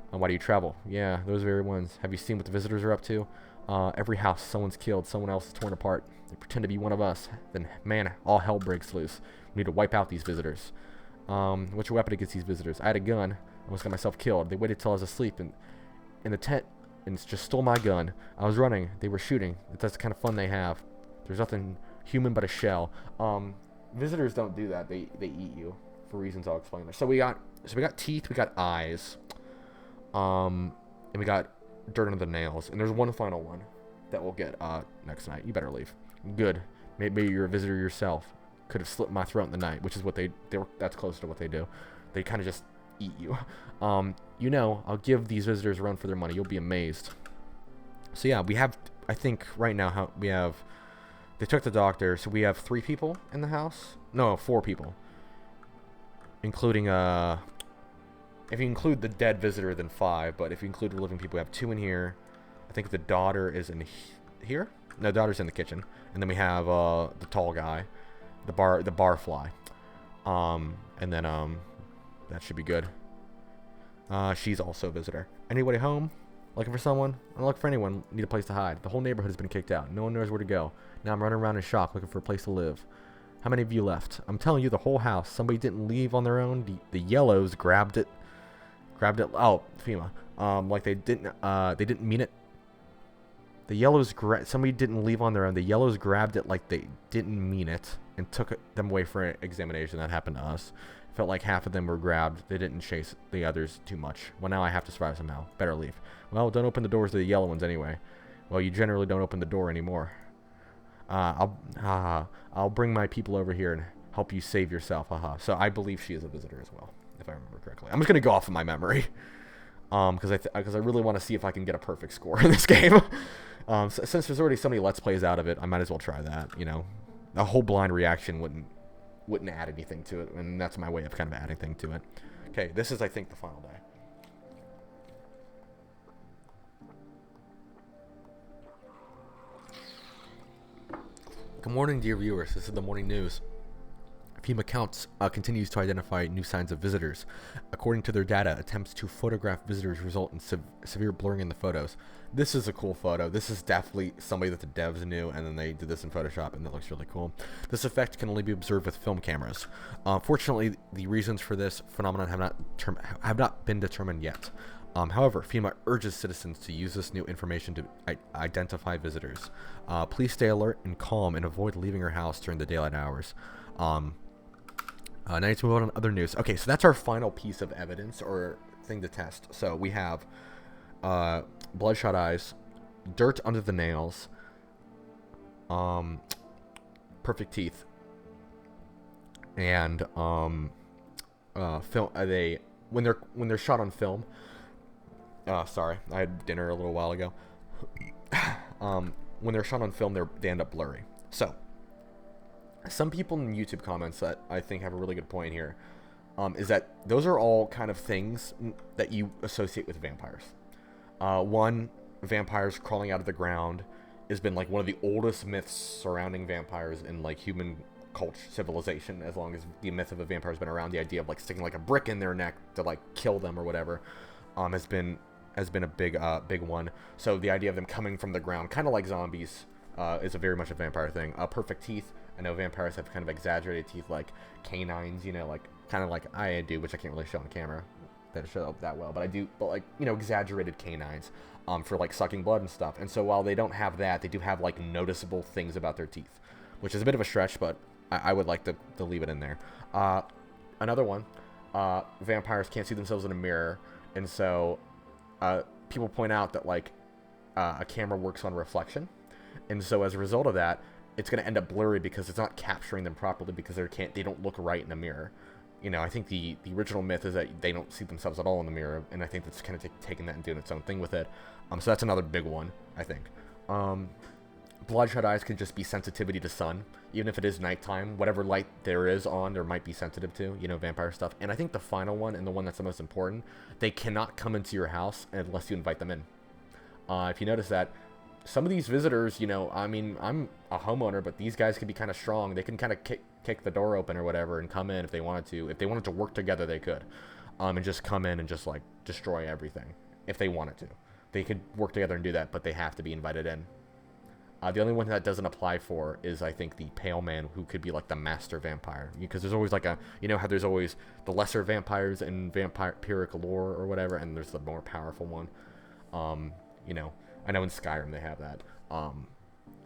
Why do you travel? Yeah, those very ones. Have you seen what the visitors are up to? Every house, someone's killed, someone else is torn apart. They pretend to be one of us. Then, man, all hell breaks loose. We need to wipe out these visitors. What's your weapon against these visitors? I had a gun. I almost got myself killed. They waited till I was asleep in the tent and just stole my gun. I was running. They were shooting. That's the kind of fun they have. There's nothing human but a shell. Visitors don't do that. They eat you for reasons I'll explain later. So we got teeth. We got eyes. And we got dirt under the nails. And there's one final one that we'll get next night. You better leave. Good. Maybe you're a visitor yourself. Could have slit my throat in the night, which is what they were. That's close to what they do. They kind of just eat you. I'll give these visitors a run for their money. You'll be amazed. So yeah, we have. I think right now they took the doctor, so we have 3 people in the house. No, 4 people, including if you include the dead visitor, then 5. But if you include the living people, we have 2 in here. I think the daughter is in here. No, the daughter's in the kitchen, and then we have the tall guy, the barfly, and then that should be good. She's also a visitor. Anybody home? Looking for someone? I don't look for anyone. Need a place to hide. The whole neighborhood has been kicked out. No one knows where to go. Now I'm running around in shock looking for a place to live. How many of you left? I'm telling you, the whole house. Somebody didn't leave on their own. The yellows grabbed it. Oh, FEMA. Like they didn't mean it. The yellows somebody didn't leave on their own. The yellows grabbed it like they didn't mean it and took them away for an examination. That happened to us. Felt like half of them were grabbed. They didn't chase the others too much. Well, now I have to survive somehow. Better leave. Well, don't open the doors to the yellow ones anyway. Well, you generally don't open the door anymore. I'll bring my people over here and help you save yourself. Haha. So I believe she is a visitor as well, if I remember correctly. I'm just gonna go off of my memory, because I really want to see if I can get a perfect score in this game. Since there's already so many Let's Plays out of it, I might as well try that. You know, a whole blind reaction wouldn't add anything to it, and that's my way of kind of adding thing to it. Okay, this is, I think, the final day. Good morning, dear viewers. This is the morning news. FEMA counts continues to identify new signs of visitors. According to their data, attempts to photograph visitors result in severe blurring in the photos. This is a cool photo. This is definitely somebody that the devs knew, and then they did this in Photoshop, and that looks really cool. This effect can only be observed with film cameras. Fortunately, the reasons for this phenomenon have not been determined yet. However, FEMA urges citizens to use this new information to identify visitors. Please stay alert and calm and avoid leaving your house during the daylight hours. Now to move on to other news. Okay, so that's our final piece of evidence or thing to test. So we have bloodshot eyes, dirt under the nails, perfect teeth, and film. They when they're shot on film. Sorry, I had dinner a little while ago. When they're shot on film, they end up blurry. So, some people in YouTube comments that I think have a really good point here, is that those are all kind of things that you associate with vampires. One, vampires crawling out of the ground has been like one of the oldest myths surrounding vampires in like human culture, civilization. As long as the myth of a vampire has been around, the idea of like sticking like a brick in their neck to like kill them or whatever, has been a big one. So the idea of them coming from the ground, kind of like zombies, is a very much a vampire thing. Perfect teeth. I know vampires have kind of exaggerated teeth, like canines, you know, like kind of like I do, which I can't really show on camera, that show up that well, but I do, but like, you know, exaggerated canines, for like sucking blood and stuff. And so while they don't have that, they do have like noticeable things about their teeth, which is a bit of a stretch, but I would like to leave it in there. Another one, vampires can't see themselves in a mirror, and so people point out that like a camera works on reflection, and so as a result of that, it's going to end up blurry because it's not capturing them properly because they don't look right in a mirror. You know, I think the original myth is that they don't see themselves at all in the mirror, and I think that's kind of taking that and doing its own thing with it. So that's another big one, I think. Bloodshot eyes could just be sensitivity to sun. Even if it is nighttime, whatever light there is on, there might be sensitive to, you know, vampire stuff. And I think the final one, and the one that's the most important, they cannot come into your house unless you invite them in. If you notice that, some of these visitors, you know, I mean, I'm a homeowner, but these guys can be kind of strong. They can kind of kick the door open or whatever and come in if they wanted to. If they wanted to work together, they could. And just come in and just, like, destroy everything if they wanted to. They could work together and do that, but they have to be invited in. The only one that doesn't apply for is, I think, the Pale Man, who could be, like, the master vampire. Because there's always, like, you know how there's always the lesser vampires in vampiric lore or whatever, and there's the more powerful one. You know, I know in Skyrim they have that,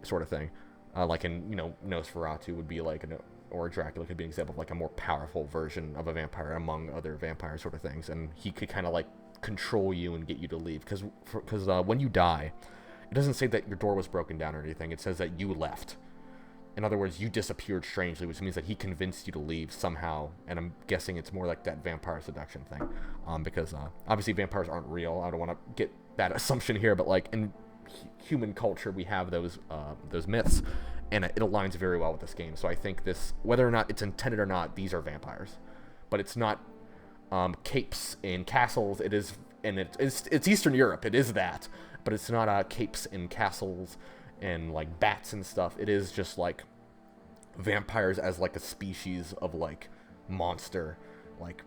sort of thing. Like in, you know, Nosferatu would be like, or Dracula could be an example of, like, a more powerful version of a vampire among other vampire sort of things. And he could kind of, like, control you and get you to leave. Because when you die, it doesn't say that your door was broken down or anything. It says that you left. In other words, you disappeared strangely, which means that he convinced you to leave somehow. And I'm guessing it's more like that vampire seduction thing. Because obviously vampires aren't real. I don't want to get that assumption here, but like in human culture, we have those myths, and it aligns very well with this game. So I think this, whether or not it's intended or not, these are vampires. But it's not capes in castles. It is, and it's Eastern Europe. It is that. But it's not capes in castles and like bats and stuff. It is just like vampires as like a species of like monster, like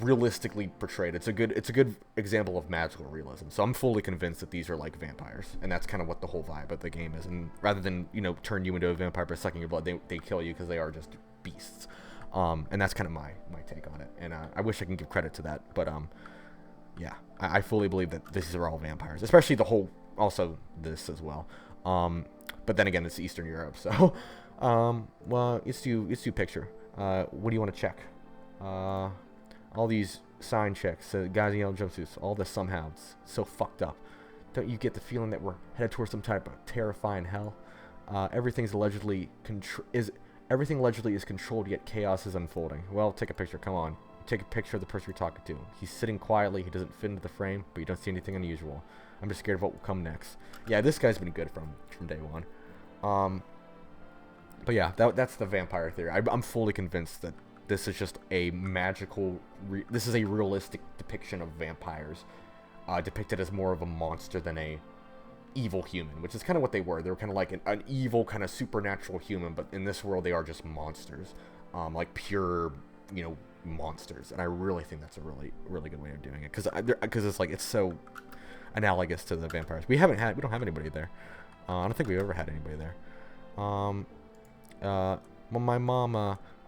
realistically portrayed. It's a good example of magical realism. So I'm fully convinced that these are like vampires, and that's kind of what the whole vibe of the game is. And rather than, you know, turn you into a vampire by sucking your blood, they kill you because they are just beasts. And that's kind of my take on it. And I wish I can give credit to that, but yeah, I fully believe that these are all vampires, especially the whole, also this as well. But then again, it's Eastern Europe, so well, let's do picture. What do you want to check? All these sign checks, guys in yellow jumpsuits, all this somehow, it's so fucked up. Don't you get the feeling that we're headed towards some type of terrifying hell? Everything allegedly is controlled, yet chaos is unfolding. Well, take a picture, come on. Take a picture of the person you're talking to. He's sitting quietly, he doesn't fit into the frame, but you don't see anything unusual. I'm just scared of what will come next. Yeah, this guy's been good from day one. But yeah, that's the vampire theory. I'm fully convinced that this is just a magical, this is a realistic depiction of vampires, depicted as more of a monster than a evil human, which is kind of what they were. They were kind of like an evil, kind of supernatural human, but in this world they are just monsters, like pure, you know, monsters. And I really think that's a really, really good way of doing it, because it's like, it's so analogous to the vampires. We don't have anybody there. I don't think we've ever had anybody there. Well, my mom,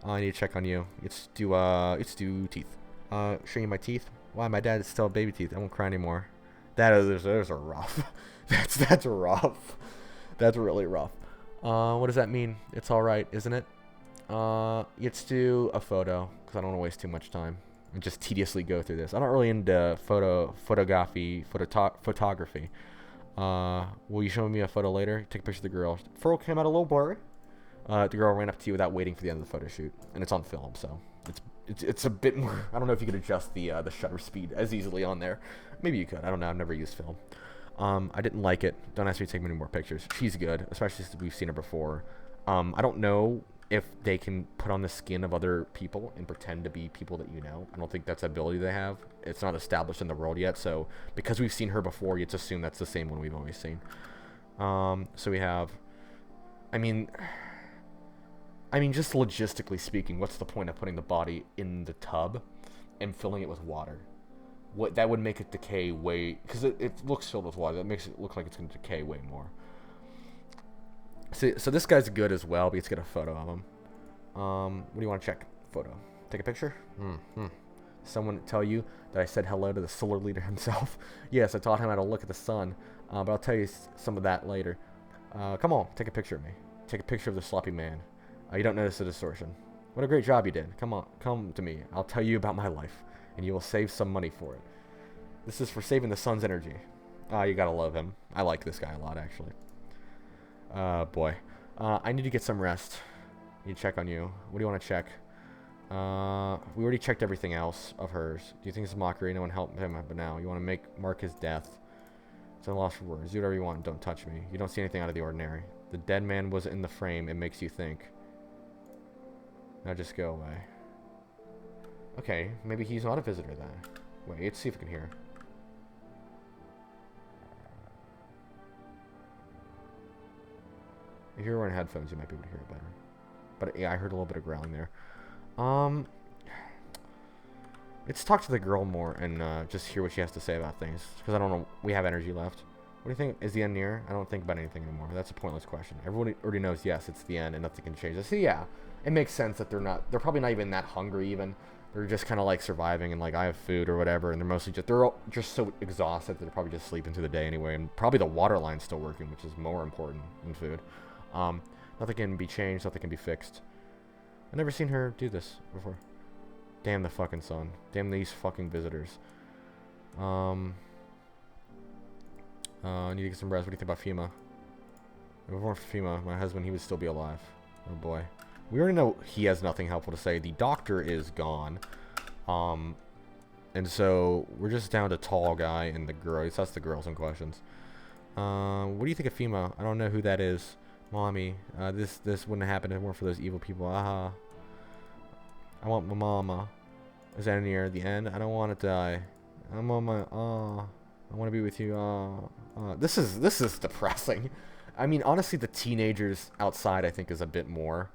I need to check on you. Let's do teeth. Show you my teeth. Why, my dad is still baby teeth. I won't cry anymore. Those are rough. That's rough. That's really rough. What does that mean? It's all right, isn't it? Let's do a photo, because I don't want to waste too much time and just tediously go through this. I'm not really into photography. Will you show me a photo later? Take a picture of the girl. Photo came out a little blurry. The girl ran up to you without waiting for the end of the photo shoot, and it's on film, so it's a bit more. I don't know if you could adjust the shutter speed as easily on there. Maybe you could. I don't know. I've never used film. I didn't like it. Don't ask me to take many more pictures. She's good, especially since we've seen her before. I don't know if they can put on the skin of other people and pretend to be people that you know. I don't think that's an ability they have. It's not established in the world yet, so because we've seen her before, you just assume that's the same one we've always seen. So we have, I mean, just logistically speaking, what's the point of putting the body in the tub and filling it with water? What that would make it decay way, because it looks filled with water. That makes it look like it's going to decay way more. So this guy's good as well, but let's get a photo of him. What do you want to check? Photo. Take a picture? Someone tell you that I said hello to the solar leader himself? Yes, I taught him how to look at the sun, but I'll tell you some of that later. Come on, take a picture of me. Take a picture of the sloppy man. You don't notice the distortion. What a great job you did. Come on, come to me. I'll tell you about my life, and you will save some money for it. This is for saving the sun's energy. You gotta love him. I like this guy a lot, actually. Boy. I need to get some rest. I need to check on you. What do you want to check? We already checked everything else of hers. Do you think it's a mockery? No one helped him, but now you want to mark his death. It's a loss for words. Do whatever you want. Don't touch me. You don't see anything out of the ordinary. The dead man was in the frame. It makes you think. Now just go away. Okay, maybe he's not a visitor then. Wait, let's see if we can hear. If you're wearing headphones, you might be able to hear it better. But yeah, I heard a little bit of growling there. Let's talk to the girl more and just hear what she has to say about things. Because I don't know, we have energy left. What do you think? Is the end near? I don't think about anything anymore. That's a pointless question. Everybody already knows, yes, it's the end and nothing can change. I see, yeah, it makes sense that they're probably not even that hungry even. They're just kind of like surviving and like, I have food or whatever. And they're mostly they're all just so exhausted that they're probably just sleeping through the day anyway. And probably the water line's still working, which is more important than food. Nothing can be changed, nothing can be fixed. I've never seen her do this before. Damn the fucking sun. Damn these fucking visitors. I need to get some rest. What do you think about FEMA? If it weren't for FEMA, my husband, he would still be alive. Oh boy. We already know he has nothing helpful to say. The doctor is gone. And so we're just down to tall guy and the girl. That's the girls in questions. What do you think of FEMA? I don't know who that is. Mommy, this wouldn't happen if it weren't for those evil people. I want my mama. Is that near the end? I don't want to die. I'm on my I want to be with you. This is depressing. I mean, honestly, the teenagers outside I think is a bit more.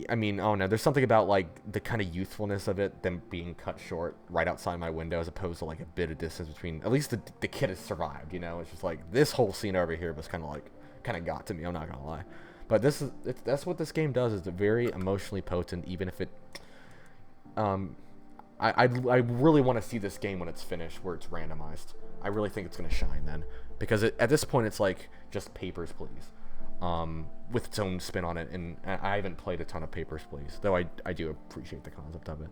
I mean, oh no, there's something about like the kind of youthfulness of it, them being cut short right outside my window, as opposed to like a bit of distance between. At least the kid has survived, you know. It's just like this whole scene over here was kind of got to me. I'm not gonna lie, but that's what this game does. Is very emotionally potent, even if it. I really want to see this game when it's finished, where it's randomized. I really think it's gonna shine then, because at this point it's like just Papers, Please. With its own spin on it, and I haven't played a ton of Papers, Please, though I do appreciate the concept of it.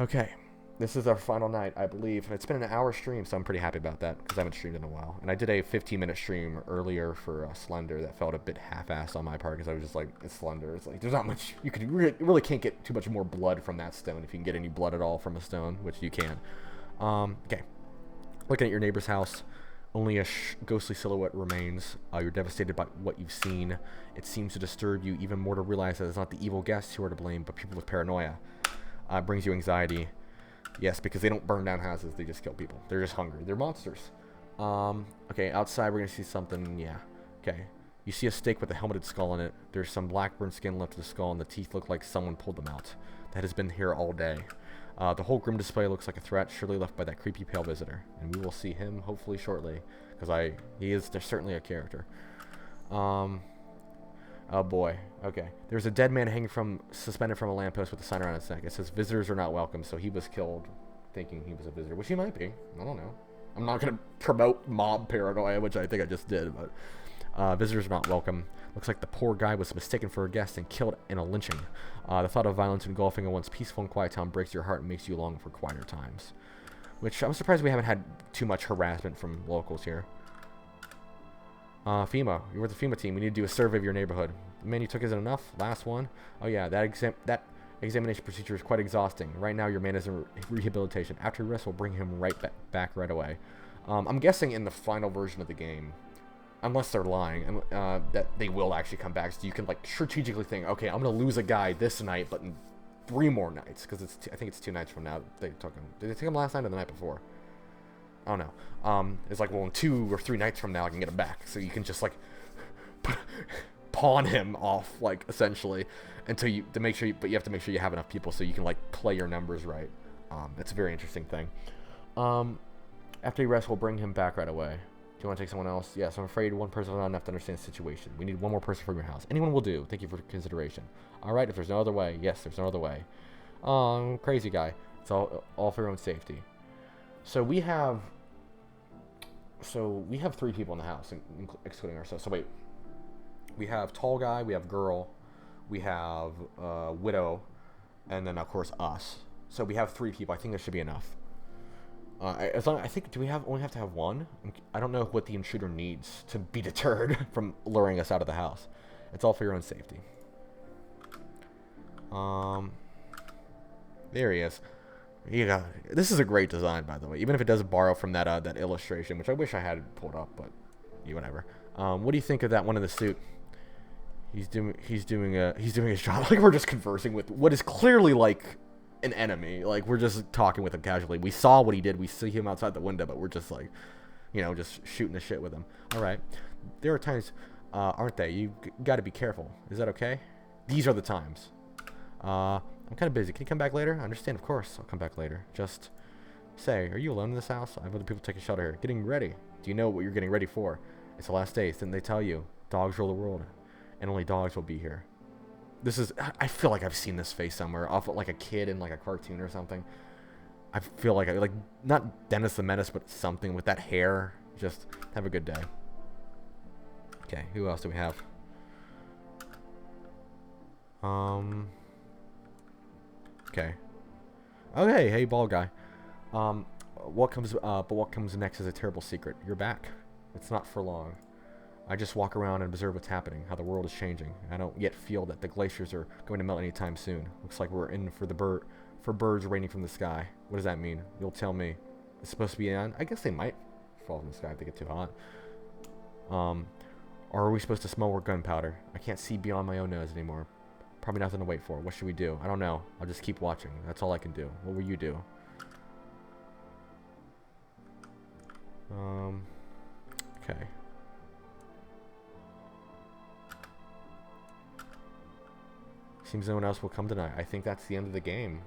Okay, this is our final night, I believe. It's been an hour stream, so I'm pretty happy about that, because I haven't streamed in a while. And I did a 15-minute stream earlier for Slender that felt a bit half-assed on my part, because I was just like, it's Slender. It's like, there's not much, you really can't get too much more blood from that stone, if you can get any blood at all from a stone, which you can. Okay, looking at your neighbor's house. Only a ghostly silhouette remains. You're devastated by what you've seen. It seems to disturb you even more to realize that it's not the evil guests who are to blame, but people with paranoia. It brings you anxiety. Yes, because they don't burn down houses. They just kill people. They're just hungry. They're monsters. Okay, outside we're going to see something. Yeah. Okay. You see a stake with a helmeted skull in it. There's some black burned skin left of the skull, and the teeth look like someone pulled them out. That has been here all day. The whole grim display looks like a threat, surely left by that creepy pale visitor, and we will see him hopefully shortly, because he is certainly a character. Oh boy. Okay. There's a dead man suspended from a lamppost with a sign around his neck. It says visitors are not welcome, so he was killed thinking he was a visitor, which he might be. I don't know. I'm not gonna promote mob paranoia, which I think I just did, but visitors are not welcome. Looks like the poor guy was mistaken for a guest and killed in a lynching. The thought of violence engulfing a once peaceful and quiet town breaks your heart and makes you long for quieter times. Which I'm surprised we haven't had too much harassment from locals here. FEMA. You're with the FEMA team. We need to do a survey of your neighborhood. The man you took isn't enough. Last one. Oh yeah, that examination procedure is quite exhausting. Right now, your man is in rehabilitation. After rest, we'll bring him right back right away. I'm guessing in the final version of the game, unless they're lying, that they will actually come back. So you can like strategically think, okay, I'm gonna lose a guy this night, but in 3 more nights, because I think it's 2 nights from now. They took him. Did they take him last night or the night before? I don't know. It's like, well, in 2 or 3 nights from now, I can get him back. So you can just like pawn him off, like essentially, until you but you have to make sure you have enough people so you can like play your numbers right. It's a very interesting thing. After he rests, we'll bring him back right away. Do you want to take someone else? Yes, I'm afraid one person is not enough to understand the situation. We need one more person from your house. Anyone will do. Thank you for consideration. All right, if there's no other way. Yes, there's no other way. Crazy guy. It's all for your own safety. So we have 3 people in the house, excluding ourselves. So wait, we have tall guy, we have girl, we have widow, and then of course us. So we have 3 people. I think that should be enough. I think, do we only have to have 1? I don't know what the intruder needs to be deterred from luring us out of the house. It's all for your own safety. There he is. Yeah, this is a great design, by the way. Even if it does borrow from that illustration, which I wish I had pulled up, but whatever. What do you think of that one in the suit? He's doing his job. Like, we're just conversing with what is clearly like an enemy. Like, we're just talking with him casually. We saw what he did. We see him outside the window, but we're just like, just shooting the shit with him. All right. There are times, aren't they? You got to be careful. Is that okay? These are the times. I'm kind of busy. Can you come back later? I understand, of course. I'll come back later. Just say, are you alone in this house? I have other people taking shelter here. Getting ready. Do you know what you're getting ready for? It's the last days. Didn't they tell you? Dogs rule the world. And only dogs will be here. I feel like I've seen this face somewhere. Off like a kid in like a cartoon or something. I feel like not Dennis the Menace, but something with that hair. Just have a good day. Okay, who else do we have? Okay. Okay, hey, bald guy. What comes next is a terrible secret. You're back. It's not for long. I just walk around and observe what's happening, how the world is changing. I don't yet feel that the glaciers are going to melt anytime soon. Looks like we're in for birds raining from the sky. What does that mean? You'll tell me. It's supposed to be on. I guess they might fall from the sky if they get too hot. Or are we supposed to smell more gunpowder? I can't see beyond my own nose anymore. Probably nothing to wait for. What should we do? I don't know. I'll just keep watching. That's all I can do. What will you do? Okay. Seems no one else will come tonight. I think that's the end of the game.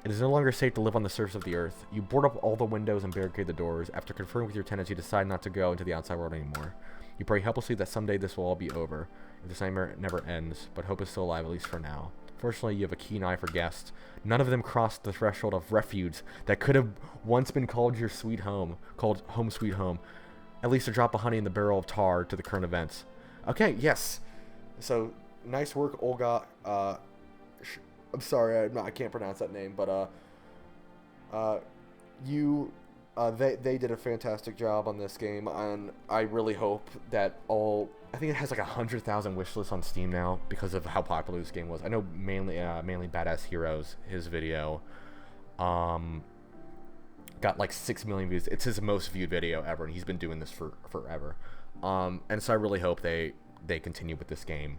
It is no longer safe to live on the surface of the earth. You board up all the windows and barricade the doors. After conferring with your tenants, you decide not to go into the outside world anymore. You pray helplessly that someday this will all be over. If this nightmare never ends, but hope is still alive, at least for now. Fortunately, you have a keen eye for guests. None of them crossed the threshold of refuge that could have once been called your sweet home, called home sweet home. At least a drop of honey in the barrel of tar to the current events. Okay, yes. So, nice work, Olga. I'm sorry, I can't pronounce that name, but they did a fantastic job on this game, and I really hope that I think it has like 100,000 wish lists on Steam now because of how popular this game was. I know mainly Badass Heroes, his video, got like 6 million views. It's his most viewed video ever, and he's been doing this for forever. And so I really hope they continue with this game,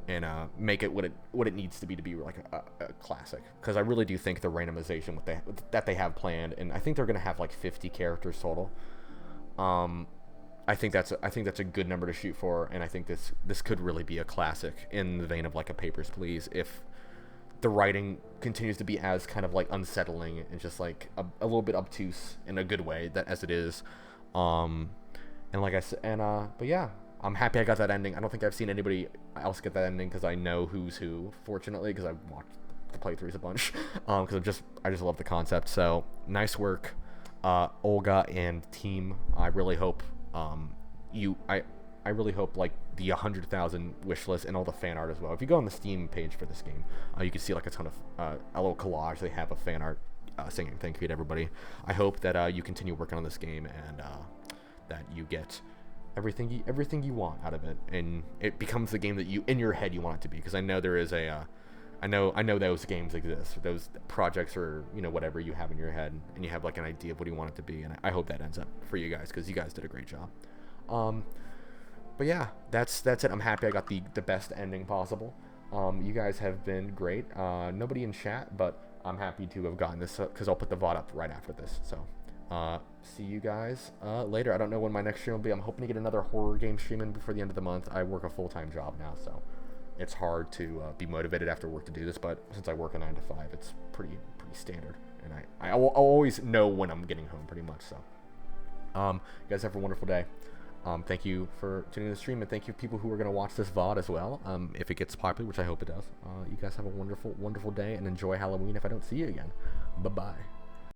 and make it what it needs to be like a classic. Because I really do think the randomization that they have planned, and I think they're gonna have like 50 characters total. I think that's a good number to shoot for, and I think this could really be a classic in the vein of like a Papers, Please, if the writing continues to be as kind of like unsettling and just like a little bit obtuse in a good way that as it is. And like I said, but yeah, I'm happy I got that ending. I don't think I've seen anybody else get that ending because I know who's who, fortunately, because I've watched the playthroughs a bunch. Because I just love the concept. So nice work, Olga and team. I really hope I I really hope like the 100,000 wish list and all the fan art as well. If you go on the Steam page for this game, you can see like a ton of a little collage. They have a fan art saying thank you to everybody. I hope that you continue working on this game and that you get everything you want out of it, and it becomes the game that you in your head you want it to be. Because I know there is a I know those games exist, those projects, or whatever you have in your head, and you have like an idea of what you want it to be, and I hope that ends up for you guys, because you guys did a great job. But yeah, that's it. I'm happy I got the best ending possible. You guys have been great. Nobody in chat, but I'm happy to have gotten this because I'll put the VOD up right after this. So see you guys later. I don't know when my next stream will be. I'm hoping to get another horror game streaming before the end of the month. I work a full-time job now, so it's hard to be motivated after work to do this, but since I work a 9 to 5, it's pretty standard, and I'll always know when I'm getting home, pretty much. So, you guys have a wonderful day. Thank you for tuning in the stream, and thank you people who are going to watch this VOD as well. If it gets popular, which I hope it does. You guys have a wonderful day, and enjoy Halloween if I don't see you again. Bye-bye.